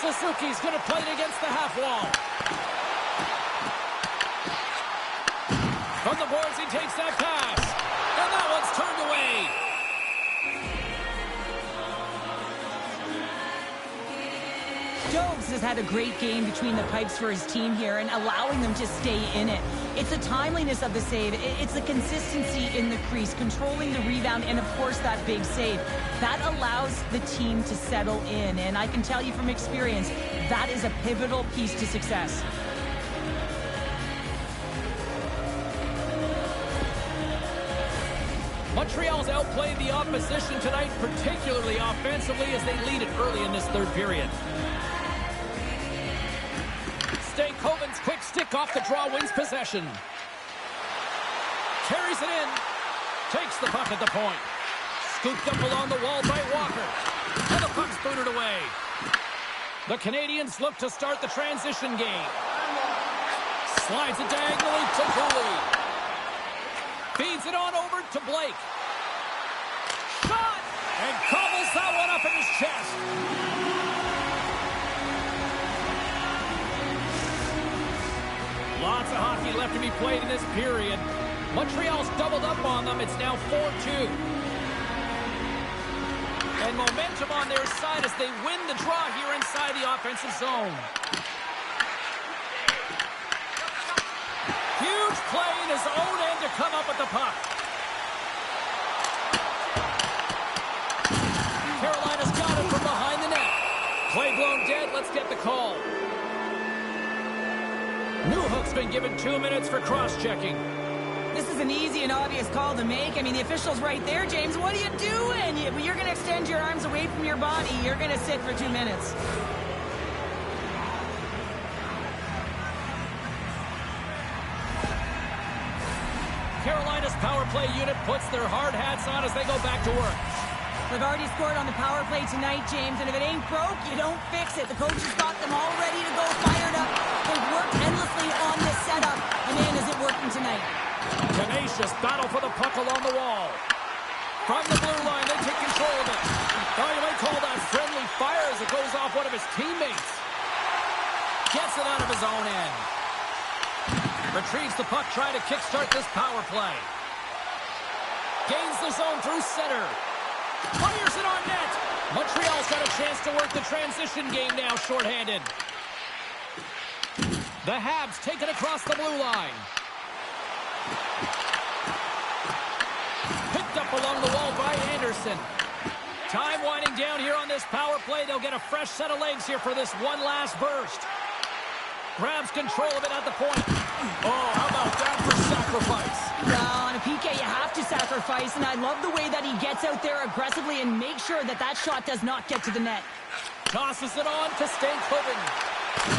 Suzuki's going to play it against the half wall. From the boards, he takes that pass. And that one's turned away. Jones has had a great game between the pipes for his team here and allowing them to stay in it. It's the timeliness of the save. It's the consistency in the crease, controlling the rebound, and, of course, that big save. That allows the team to settle in, and I can tell you from experience, that is a pivotal piece to success. Montreal's outplayed the opposition tonight, particularly offensively, as they lead it early in this third period. Stankoven's quick stick off the draw wins possession. Carries it in. Takes the puck at the point. Scooped up along the wall by Walker. And the puck's booted away. The Canadians look to start the transition game. Slides it diagonally to Cooley. Feeds it on over to Blake. Shot! And cobbles that one up in his chest. Lots of hockey left to be played in this period. Montreal's doubled up on them. It's now 4-2. And momentum on their side as they win the draw here inside the offensive zone. Huge play in his own end to come up with the puck. Carolina's got it from behind the net. Play blown dead. Let's get the call. Newhook's been given 2 minutes for cross-checking. This is an easy and obvious call to make. I mean, the official's right there, James. What are you doing? You're going to extend your arms away from your body. You're going to sit for 2 minutes. Carolina's power play unit puts their hard hats on as they go back to work. They've already scored on the power play tonight, James, and if it ain't broke, you don't fix it. The coach has got them all ready to go, fired up. They've worked endlessly on this setup, and man, is it working tonight. Tenacious battle for the puck along the wall. From the blue line, they take control of it. Oh, you might call that friendly fire as it goes off one of his teammates. Gets it out of his own end. Retrieves the puck, trying to kickstart this power play. Gains the zone through center. Fires it on net. Montreal's got a chance to work the transition game now, shorthanded. The Habs take it across the blue line. Picked up along the wall by Anderson. Time winding down here on this power play. They'll get a fresh set of legs here for this one last burst. Grabs control of it at the point. Oh, how about that for sacrifice? Well, on a PK, you have to sacrifice, and I love the way that he gets out there aggressively and makes sure that that shot does not get to the net. Tosses it on to Stankoven.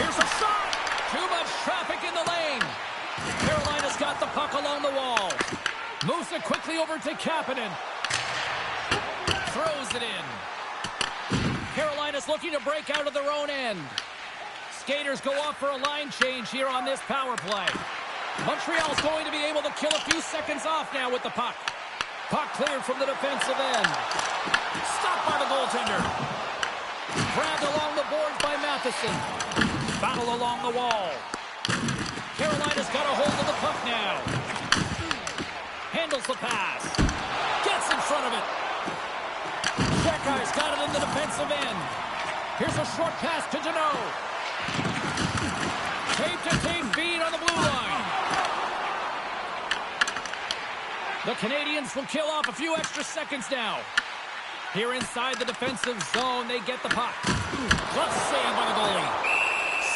Here's a shot. Too much traffic in the lane. Carolina's got the puck along the wall. Moves it quickly over to Kapanen. Throws it in. Carolina's looking to break out of their own end. Skaters go off for a line change here on this power play. Montreal's going to be able to kill a few seconds off now with the puck. Puck cleared from the defensive end. Stopped by the goaltender. Grabbed along the boards by Matheson. Battle along the wall. Carolina's got a hold of the puck now. Handles the pass. Gets in front of it. Checkey's got it in the defensive end. Here's a short pass to Deneau. Tape-to-tape feed on the blue line. The Canadians will kill off a few extra seconds now. Here inside the defensive zone, they get the puck. Good save by the goalie.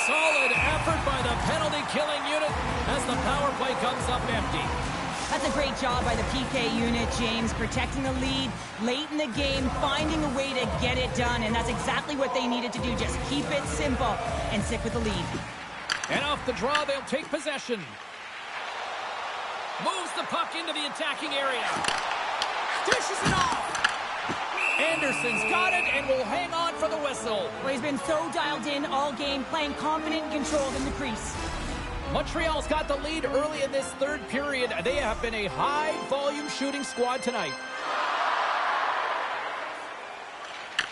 Solid effort by the penalty-killing unit as the power play comes up empty. That's a great job by the PK unit, James, protecting the lead late in the game, finding a way to get it done, and that's exactly what they needed to do. Just keep it simple and stick with the lead. And off the draw, they'll take possession. Moves the puck into the attacking area. Dishes it off. Anderson's got it and will hang on for the whistle. Well, he's been so dialed in all game, playing confident and controlled in the crease. Montreal's got the lead early in this third period. They have been a high-volume shooting squad tonight.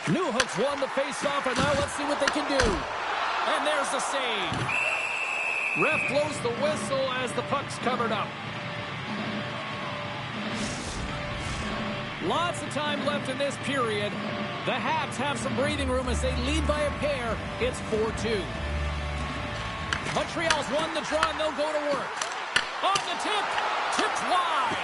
Newhook's won the face-off, and now let's see what they can do. And there's the save. Ref blows the whistle as the puck's covered up. Lots of time left in this period. The Habs have some breathing room as they lead by a pair. It's 4-2. Montreal's won the draw, and they'll go to work. On the tip, tipped wide.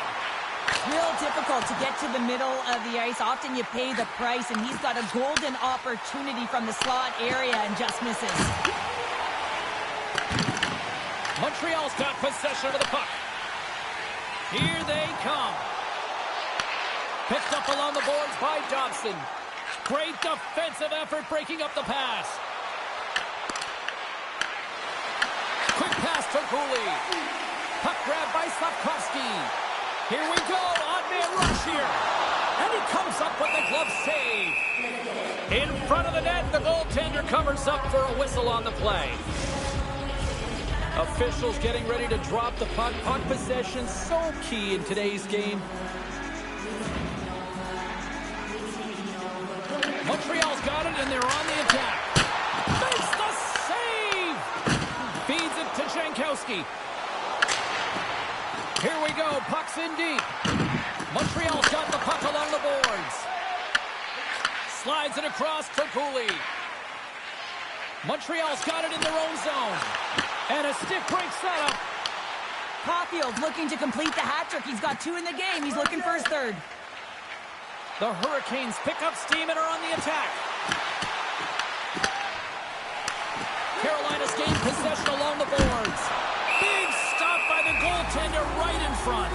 Real difficult to get to the middle of the ice. Often you pay the price, and he's got a golden opportunity from the slot area and just misses. Montreal's got possession of the puck. Here they come. Picked up along the boards by Dobson. Great defensive effort breaking up the pass. Quick pass to Cooley. Puck grab by Slafkovsky. Here we go. Odd-man rush here. And he comes up with the glove save. In front of the net, the goaltender covers up for a whistle on the play. Officials getting ready to drop the puck. Puck possession so key in today's game. Montreal's got it, and they're on the attack. Makes the save! Feeds it to Jankowski. Here we go. Puck's in deep. Montreal's got the puck along the boards. Slides it across to Cooley. Montreal's got it in their own zone. And a stick break setup. Caulfield looking to complete the hat trick. He's got 2 in the game. He's looking for his 3rd. The Hurricanes pick up steam and are on the attack. Carolina's gained possession along the boards. Big stop by the goaltender right in front.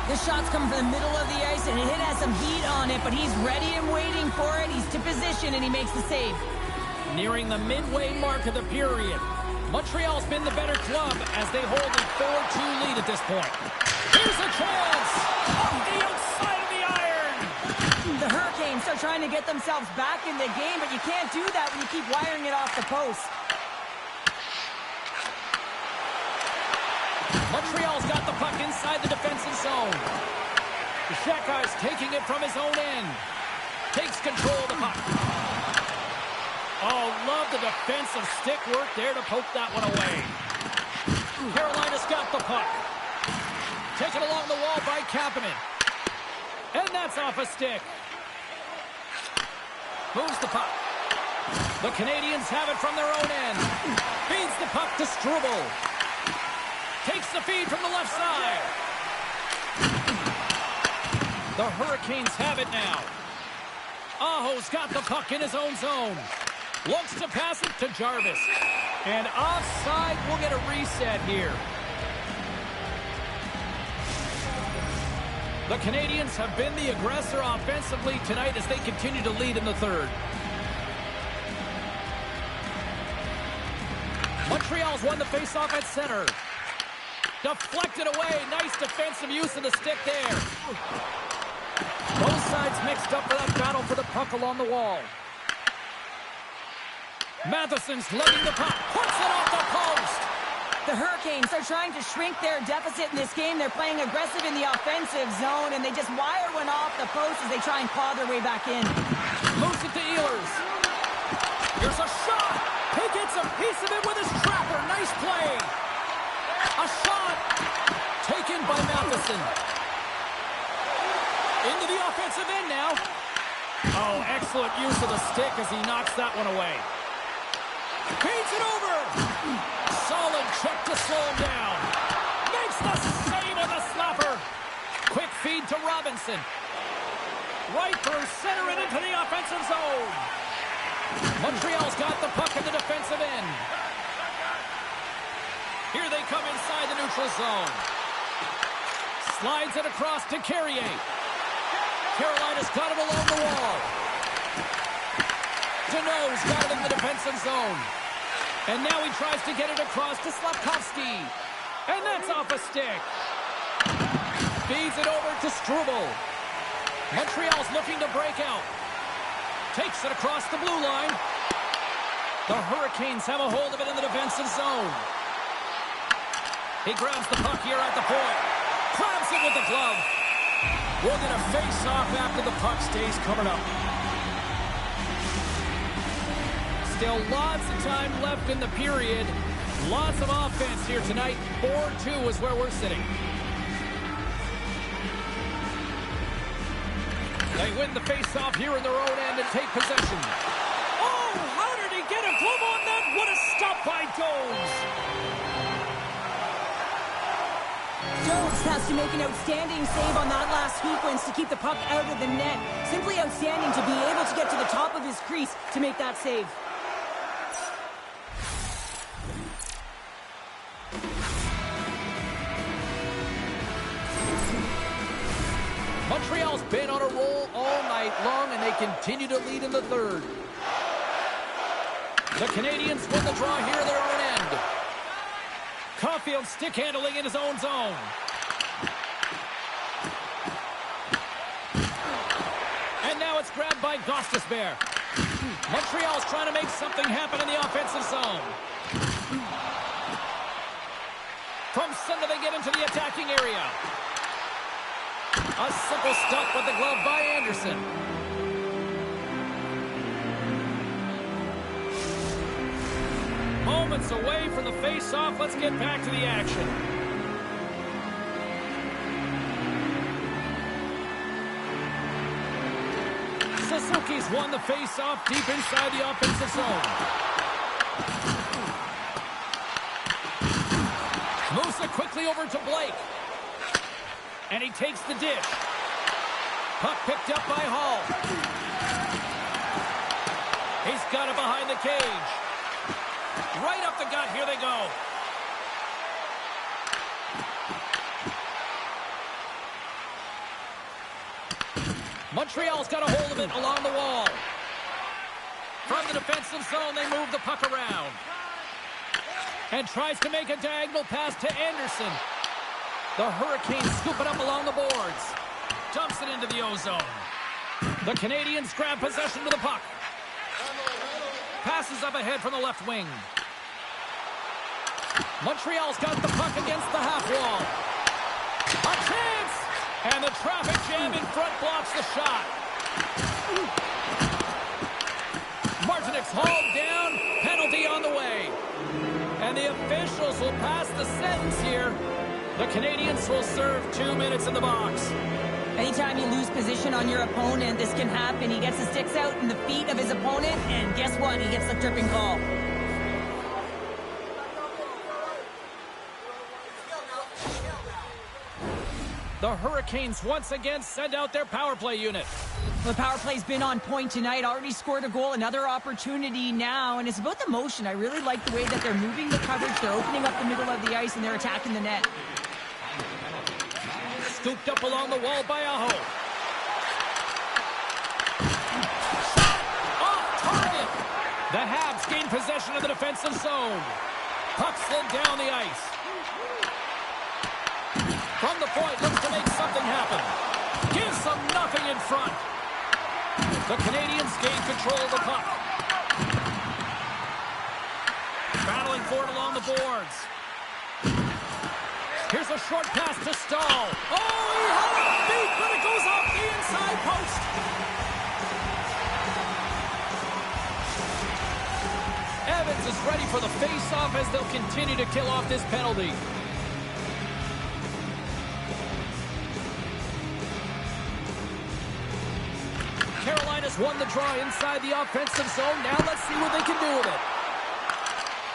This shot's coming from the middle of the ice, and it has some heat on it, but he's ready and waiting for it. He's to position, and he makes the save. Nearing the midway mark of the period. Montreal's been the better club as they hold a 4-2 lead at this point. Here's a chance! Off the outside of the iron! The Hurricanes are trying to get themselves back in the game, but you can't do that when you keep wiring it off the post. Montreal's got the puck inside the defensive zone. Shakhar's taking it from his own end. Takes control of the puck. Oh, love the defensive stick work there to poke that one away. Carolina's got the puck. Taken along the wall by Kapanen. And that's off a stick. Moves the puck. The Canadians have it from their own end. Feeds the puck to Struble. Takes the feed from the left side. The Hurricanes have it now. Aho's got the puck in his own zone. Looks to pass it to Jarvis. And offside, we'll get a reset here. The Canadians have been the aggressor offensively tonight as they continue to lead in the 3rd. Montreal's won the faceoff at center. Deflected away. Nice defensive use of the stick there. Both sides mixed up for that battle for the puck along the wall. Matheson's lugging the puck. Puts it off the post. The Hurricanes are trying to shrink their deficit in this game. They're playing aggressive in the offensive zone, and they just wire one off the post as they try and claw their way back in. Moves it to Ehlers. Here's a shot. He gets a piece of it with his trapper. Nice play. A shot taken by Matheson. Into the offensive end now. Oh, excellent use of the stick as he knocks that one away. Feeds it over. Solid check to slow him down. Makes the save with a slapper. Quick feed to Robinson. Right through center and into the offensive zone. Montreal's got the puck in the defensive end. Here they come inside the neutral zone. Slides it across to Carrier. Carolina's got it along the wall. Deneau's got it in the defensive zone. And now he tries to get it across to Slafkovsky. And that's off a stick. Feeds it over to Struble. Montreal's looking to break out. Takes it across the blue line. The Hurricanes have a hold of it in the defensive zone. He grabs the puck here at the point. Grabs it with the glove. We'll get a face-off after the puck stays coming up. Still lots of time left in the period. Lots of offense here tonight. 4-2 is where we're sitting. They win the face-off here in their own end and take possession. Oh, how did he get a glove on that? What a stop by Domes. Jones has to make an outstanding save on that last sequence to keep the puck out of the net. Simply outstanding to be able to get to the top of his crease to make that save. Montreal's been on a roll all night long, and they continue to lead in the third. The Canadians win the draw here in their own end. Caulfield stick handling in his own zone. And now it's grabbed by Gostisbehere. Montreal's trying to make something happen in the offensive zone. From center they get into the attacking area. A simple stop with the glove by Anderson. Moments away from the face-off. Let's get back to the action. Suzuki's won the face-off deep inside the offensive zone. Moves it quickly over to Blake. And he takes the dish. Puck picked up by Hall. He's got it behind the cage. Right up the gut. Here they go. Montreal's got a hold of it along the wall. From the defensive zone, they move the puck around. And tries to make a diagonal pass to Anderson. The Hurricanes scoop it up along the boards. Dumps it into the O-zone. The Canadians grab possession to the puck. Passes up ahead from the left wing. Montreal's got the puck against the half wall. A chance! And the traffic jam in front blocks the shot. Martinik's hauled down. Penalty on the way. And the officials will pass the sentence here. The Canadians will serve 2 minutes in the box. Anytime you lose position on your opponent, this can happen. He gets his sticks out in the feet of his opponent, and guess what? He gets the tripping call. The Hurricanes once again send out their power play unit. The power play's been on point tonight. Already scored a goal. Another opportunity now. And it's about the motion. I really like the way that they're moving the coverage. They're opening up the middle of the ice, and they're attacking the net. Scooped up along the wall by Aho. Off target. The Habs gain possession of the defensive zone. Puck slid down the ice. From the point, looks to make something happen. Gives them nothing in front. The Canadians gain control of the puck. Battling for it along the boards. Here's a short pass to Stahl. Oh, he had it beat, but it goes off the inside post. Evans is ready for the face-off as they'll continue to kill off this penalty. Carolina's won the draw inside the offensive zone. Now let's see what they can do with it.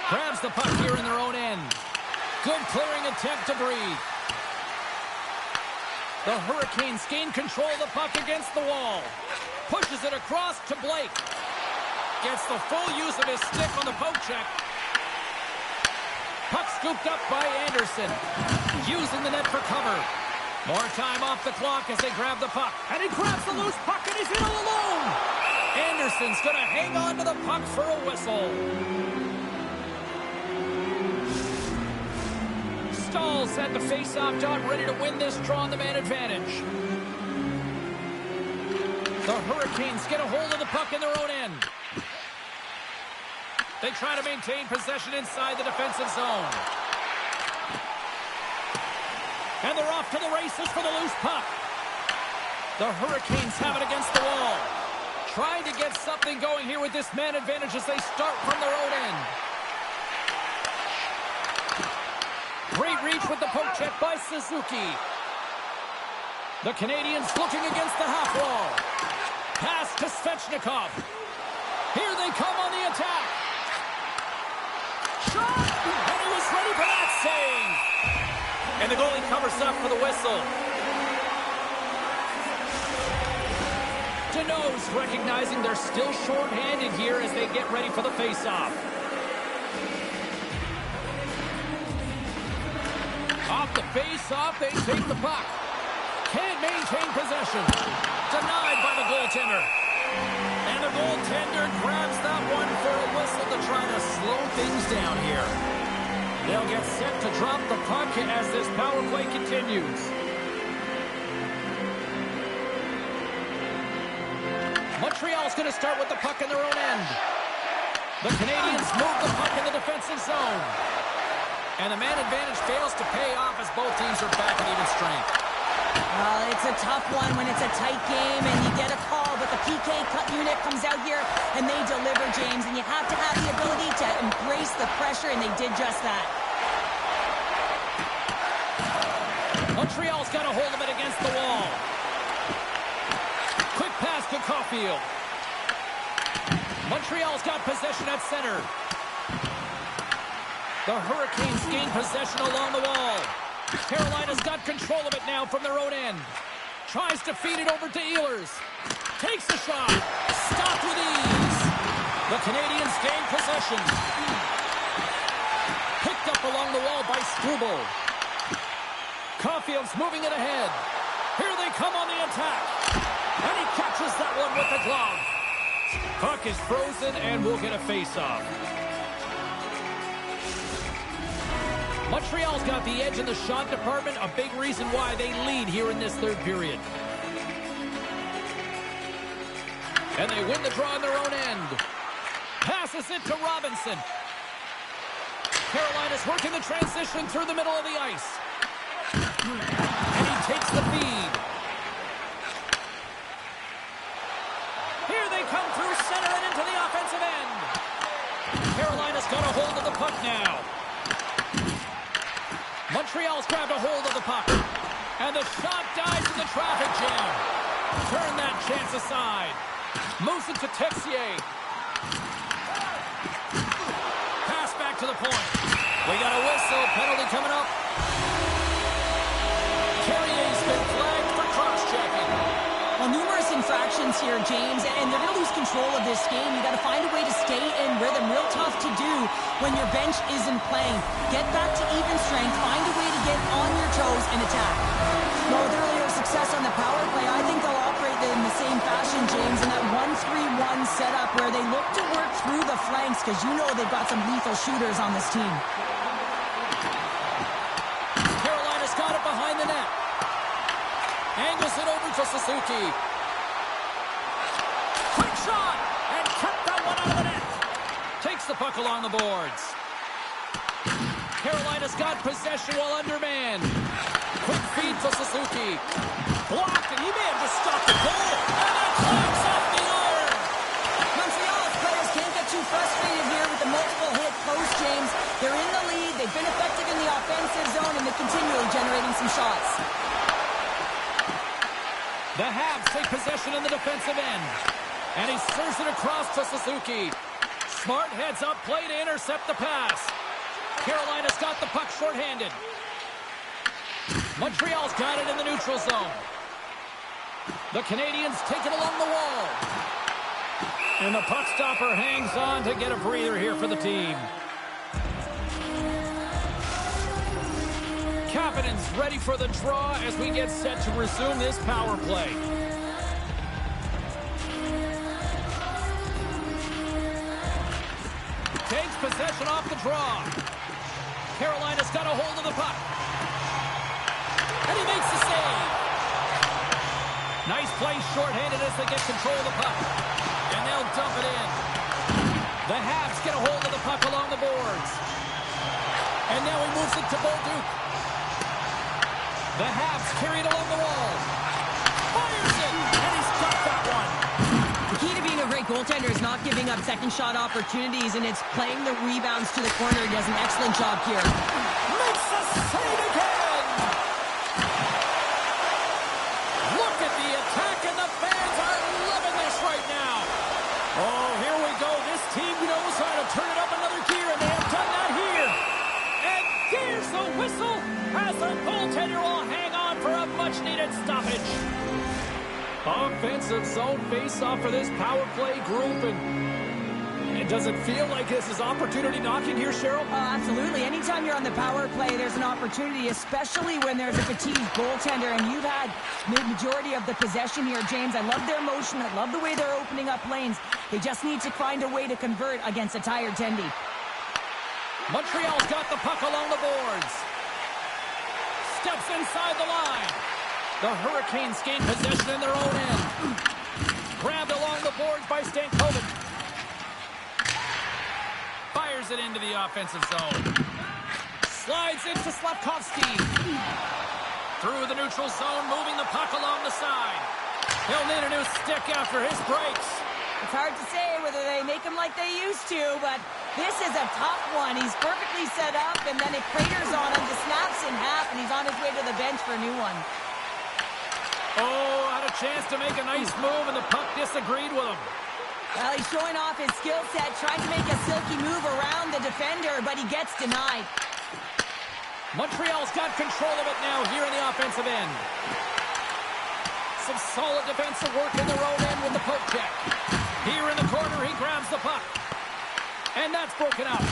Grabs the puck here in their own end. Good clearing attempt to breathe. The Hurricanes gain control of the puck against the wall. Pushes it across to Blake. Gets the full use of his stick on the poke check. Puck scooped up by Anderson. Using the net for cover. More time off the clock as they grab the puck. And he grabs the loose puck and he's in all alone. Anderson's going to hang on to the puck for a whistle. Stahl's at the face-off dot, ready to win this draw on the man advantage. The Hurricanes get a hold of the puck in their own end. They try to maintain possession inside the defensive zone. And they're off to the races for the loose puck. The Hurricanes have it against the wall. Trying to get something going here with this man advantage as they start from their own end. Great reach with the poke check by Suzuki. The Canadians looking against the half wall. Pass to Svechnikov. Here they come on the attack. Shot! And he was ready for that save. And the goalie covers up for the whistle. Deneau's recognizing they're still short-handed here as they get ready for the face-off. Off the face-off, they take the puck. Can't maintain possession. Denied by the goaltender. And the goaltender grabs that one for a whistle to try to slow things down here. They'll get set to drop the puck as this power play continues. Montreal's going to start with the puck in their own end. The Canadiens move the puck in the defensive zone. And the man advantage fails to pay off as both teams are back at even strength. Well, it's a tough one when it's a tight game and you get a call, but the PK cut unit comes out here and they deliver, James, and you have to have the ability to embrace the pressure, and they did just that. Montreal's got a hold of it against the wall. Quick pass to Caulfield. Montreal's got possession at center. The Hurricanes gain possession along the wall. Carolina's got control of it now from their own end. Tries to feed it over to Ehlers. Takes a shot. Stopped with ease. The Canadiens gain possession. Picked up along the wall by Struble. Caulfield's moving it ahead. Here they come on the attack. And he catches that one with the glove. Puck is frozen and we'll get a face-off. Montreal's got the edge in the shot department, a big reason why they lead here in this third period. And they win the draw on their own end. Passes it to Robinson. Carolina's working the transition through the middle of the ice. And he takes the feed. Here they come through center and into the offensive end. Carolina's got a hold of the puck now. Montreal's grabbed a hold of the puck. And the shot dies in the traffic jam. Turn that chance aside. Moves it to Texier. Pass back to the point. We got a whistle. Penalty coming up. Carrier's been flagged for cross-checking. Well, numerous infractions here, James, and they're going to lose control of this game. You got to find a way to stay in rhythm. Real tough to do when your bench isn't playing. Get back to even strength. Find a way to get on your toes and attack. Well, with earlier success on the power play, I think they'll operate in the same fashion, James, in that 1-3-1 setup where they look to work through the flanks because you know they've got some lethal shooters on this team. Carolina's got it behind the net. Angles it over to Suzuki. Quick shot! And kept that one out of the net. Takes the puck along the boards. Carolina's got possession while undermanned. Quick feed to Suzuki. Blocked, and he may have just stopped the goal. And it clanks off the iron. Montreal's players can't get too frustrated here with the multiple hit post, James. They're in the lead. They've been effective in the offensive zone, and they're continually generating some shots. The Habs take possession in the defensive end. And he serves it across to Suzuki. Smart heads up play to intercept the pass. Carolina's got the puck shorthanded. Montreal's got it in the neutral zone. The Canadiens take it along the wall. And the puck stopper hangs on to get a breather here for the team. Kapanen's ready for the draw as we get set to resume this power play. Takes possession off the draw. Carolina's got a hold of the puck. And he makes the save. Nice play shorthanded as they get control of the puck. And they'll dump it in. The Habs get a hold of the puck along the boards. And now he moves it to Bolduc. The Habs carry it along the wall. Fires it, and he's got that one. The key to being a great goaltender is not giving up second shot opportunities, and it's playing the rebounds to the corner. He does an excellent job here. Makes the save again. Look at the attack, and the fans are loving this right now. Oh, here we go. This team knows how to turn it up another gear, and they have done that here. And here's the whistle as the goaltender will hang on for a much-needed stoppage. Offensive zone face-off for this power play group, and And does it feel like this is opportunity knocking here, Cheryl? Absolutely. Anytime you're on the power play, there's an opportunity, especially when there's a fatigued goaltender, and you've had the majority of the possession here, James. I love their motion. I love the way they're opening up lanes. They just need to find a way to convert against a tired Tendy. Montreal's got the puck along the boards. Steps inside the line. The Hurricanes gain possession in their own end. Grabbed along the boards by Stankoven. Fires it into the offensive zone. Slides into Slavkovsky. Through the neutral zone, moving the puck along the side. He'll need a new stick after his breaks. It's hard to say whether they make him like they used to, but this is a tough one. He's perfectly set up, and then it craters on him. The snap's in half, and he's on his way to the bench for a new one. Oh, had a chance to make a nice move, and the puck disagreed with him. Well, he's showing off his skill set, trying to make a silky move around the defender, but he gets denied. Montreal's got control of it now here in the offensive end. Some solid defensive work in their own end with the poke check. Here in the corner, he grabs the puck. And that's broken out.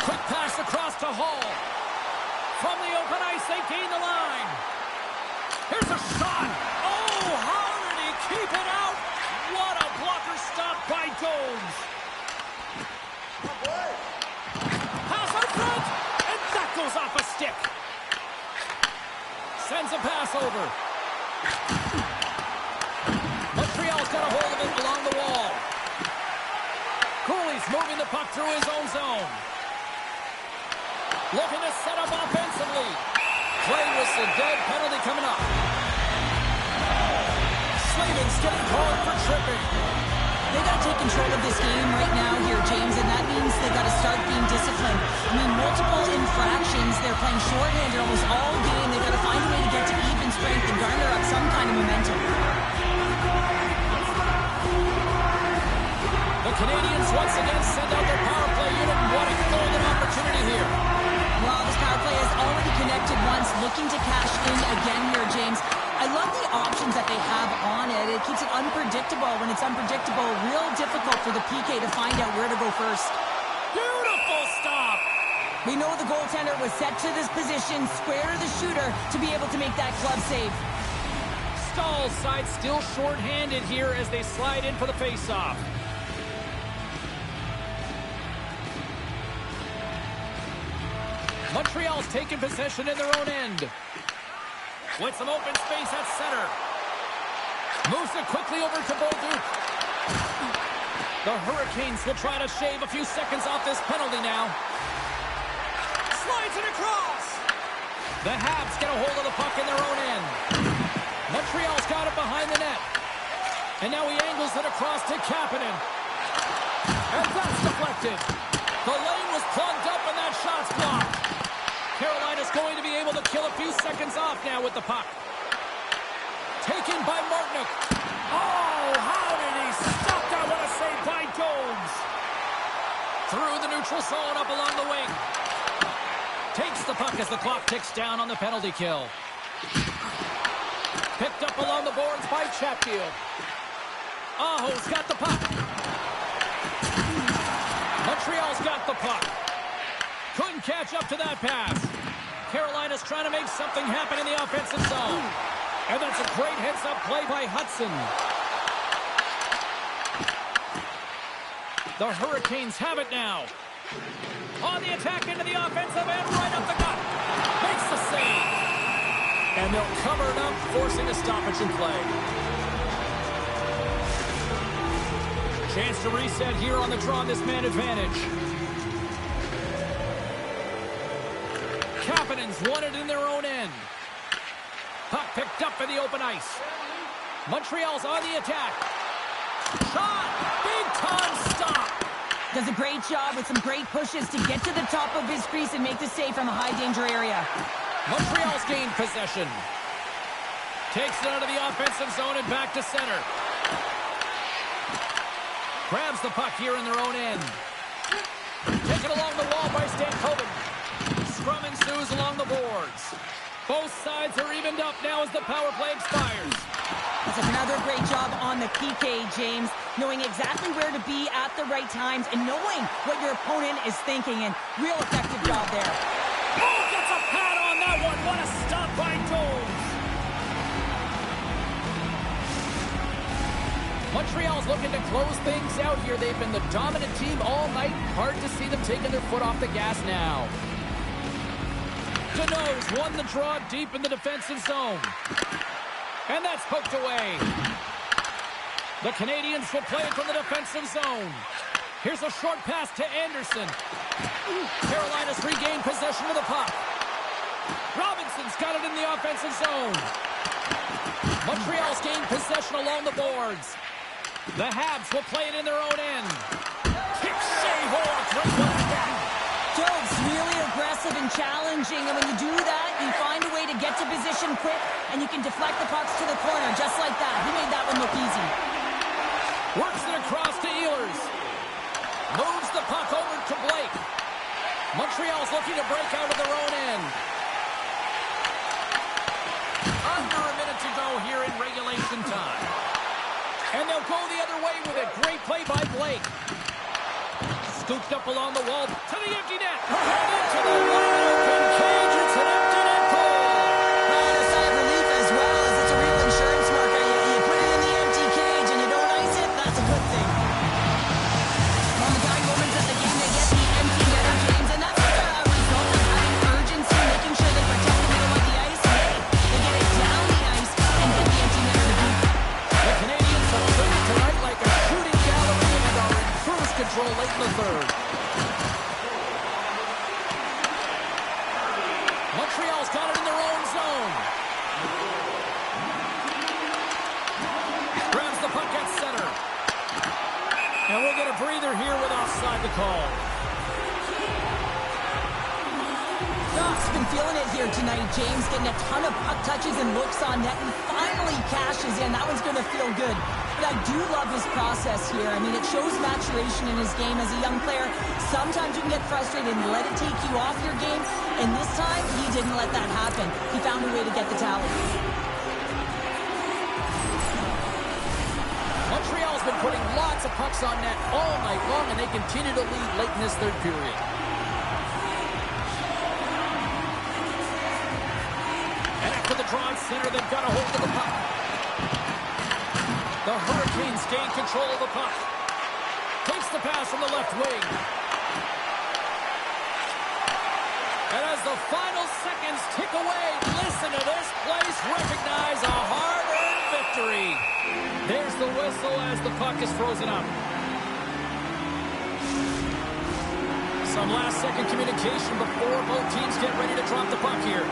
Quick pass across to Hall. From the open ice, they gain the line. Here's a shot. Oh, how did he keep it out? What a blocker stop by Jones. Pass out front, and that goes off a stick. Sends a pass over. Montreal's got a hold of it along the wall. Cooley's moving the puck through his own zone. Looking to set up offensively. Play whistle, dead penalty coming up. Slavin's getting called for tripping. They got to take control of this game right now here, James, and that means they got to start being disciplined. I mean, multiple infractions. They're playing shorthanded almost all game. They got to find a way to get to even strength and garner up some kind of momentum. The Canadians once again send out their power play unit, and what a golden opportunity here. Well, this power play has already connected once, looking to cash in again here, James. I love the options that they have on it. It keeps it unpredictable. When it's unpredictable, real difficult for the PK to find out where to go first. Beautiful stop. We know the goaltender was set to this position, square to the shooter, to be able to make that club save. Stahl's side still short-handed here as they slide in for the face-off. Montreal's taking possession in their own end. With some open space at center. Moves it quickly over to Bolduc. The Hurricanes will try to shave a few seconds off this penalty now. Slides it across. The Habs get a hold of the puck in their own end. Montreal's got it behind the net. And now he angles it across to Kapanen. And that's deflected. The lane was plugged up and that shot's blocked. Carolina's going to be able to kill a few seconds off now with the puck. Taken by Martinook. Oh, how did he stop that? What a save by Jones. Through the neutral zone up along the wing. Takes the puck as the clock ticks down on the penalty kill. Picked up along the boards by Chatfield. Aho's got the puck. Montreal's got the puck. Couldn't catch up to that pass. Carolina's trying to make something happen in the offensive zone. And that's a great heads-up play by Hudson. The Hurricanes have it now. On the attack into the offensive end, right up the gut. Makes the save. And they'll cover it up, forcing a stoppage in play. Chance to reset here on the draw on this man advantage. Kapanen's won it in their own end. Puck picked up in the open ice. Montreal's on the attack. Shot! Big time stop! Does a great job with some great pushes to get to the top of his crease and make the save from a high-danger area. Montreal's gained possession. Takes it out of the offensive zone and back to center. Grabs the puck here in their own end. Taken along the wall by Stankoven. Scrum ensues along the boards. Both sides are evened up now as the power play expires. That's another great job on the PK, James. knowing exactly where to be at the right times and knowing what your opponent is thinking, and real effective job there. Oh, gets a pad on that one. What a stop by Jones. Montreal's looking to close things out here. They've been the dominant team all night. Hard to see them taking their foot off the gas now. Deneau's won the draw deep in the defensive zone. And that's poked away. The Canadians will play it from the defensive zone. Here's a short pass to Anderson. Carolina's regained possession of the puck. Robinson's got it in the offensive zone. Montreal's gained possession along the boards. The Habs will play it in their own end. Kick save. Oh, a great one again. Jones really aggressive and challenging, and when you do that, you find a way to get to position quick, and you can deflect the pucks to the corner just like that. He made that one look easy. Works it across to Ehlers. Moves the puck over to Blake. Montreal's looking to break out of their own end. Under a minute to go here in regulation time. And they'll go the other way with it. Great play by Blake. Scooped up along the wall to the empty net. And into the wide open cage. It's an empty net goal. A sigh of relief as well, as it's a real insurance marker. You put it in the empty cage and you don't ice it, that's a good thing. On the dying moments of the game, they get the empty netter, James, and that's a result of having urgency, making sure they protect the middle of the ice. Hey, they get it down the ice and get the empty netter to boot. The Canadians have played tonight like a shooting gallery and are in cruise control late in the third. Montreal's got it in their own zone. Grabs the puck at center. And we'll get a breather here with offside the call. Doc's been feeling it here tonight, James, getting a ton of puck touches and looks on net, and finally cashes in. That one's going to feel good. But I do love his process here. I mean, it shows maturation in his game as a young player. Sometimes you can get frustrated and let it take you off your game, and this time, he didn't let that happen. He found a way to get the tally. Montreal's been putting lots of pucks on net all night long, and they continue to lead late in this third period. And after the draw at center, they've got a hold of the puck. The Hurricanes gain control of the puck. Takes the pass from the left wing. And as the final seconds tick away, listen to this place recognize a hard-earned victory. There's the whistle as the puck is frozen up. Some last-second communication before both teams get ready to drop the puck here.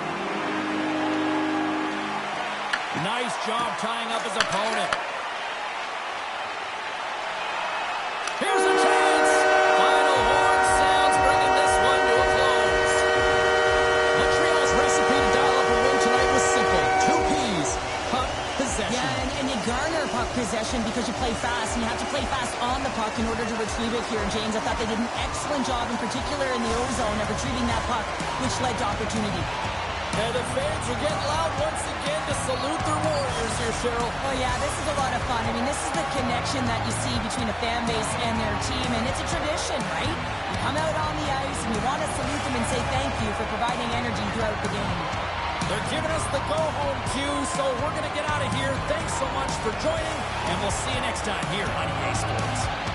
Nice job tying up his opponent. Here's a chance. Final horn sounds, bringing this one to a close. Montreal's recipe to dial up a win tonight was simple. 2 Ps. Puck possession. Yeah, and you garner puck possession because you play fast, and you have to play fast on the puck in order to retrieve it here, James. I thought they did an excellent job, in particular in the O-zone, of retrieving that puck, which led to opportunity. And the fans are getting loud once again to salute their Warriors here, Cheryl. Oh, yeah, this is a lot of fun. I mean, this is the connection that you see between a fan base and their team, and it's a tradition, right? You come out on the ice, and you want to salute them and say thank you for providing energy throughout the game. They're giving us the go-home cue, so we're going to get out of here. Thanks so much for joining, and we'll see you next time here on EA Sports.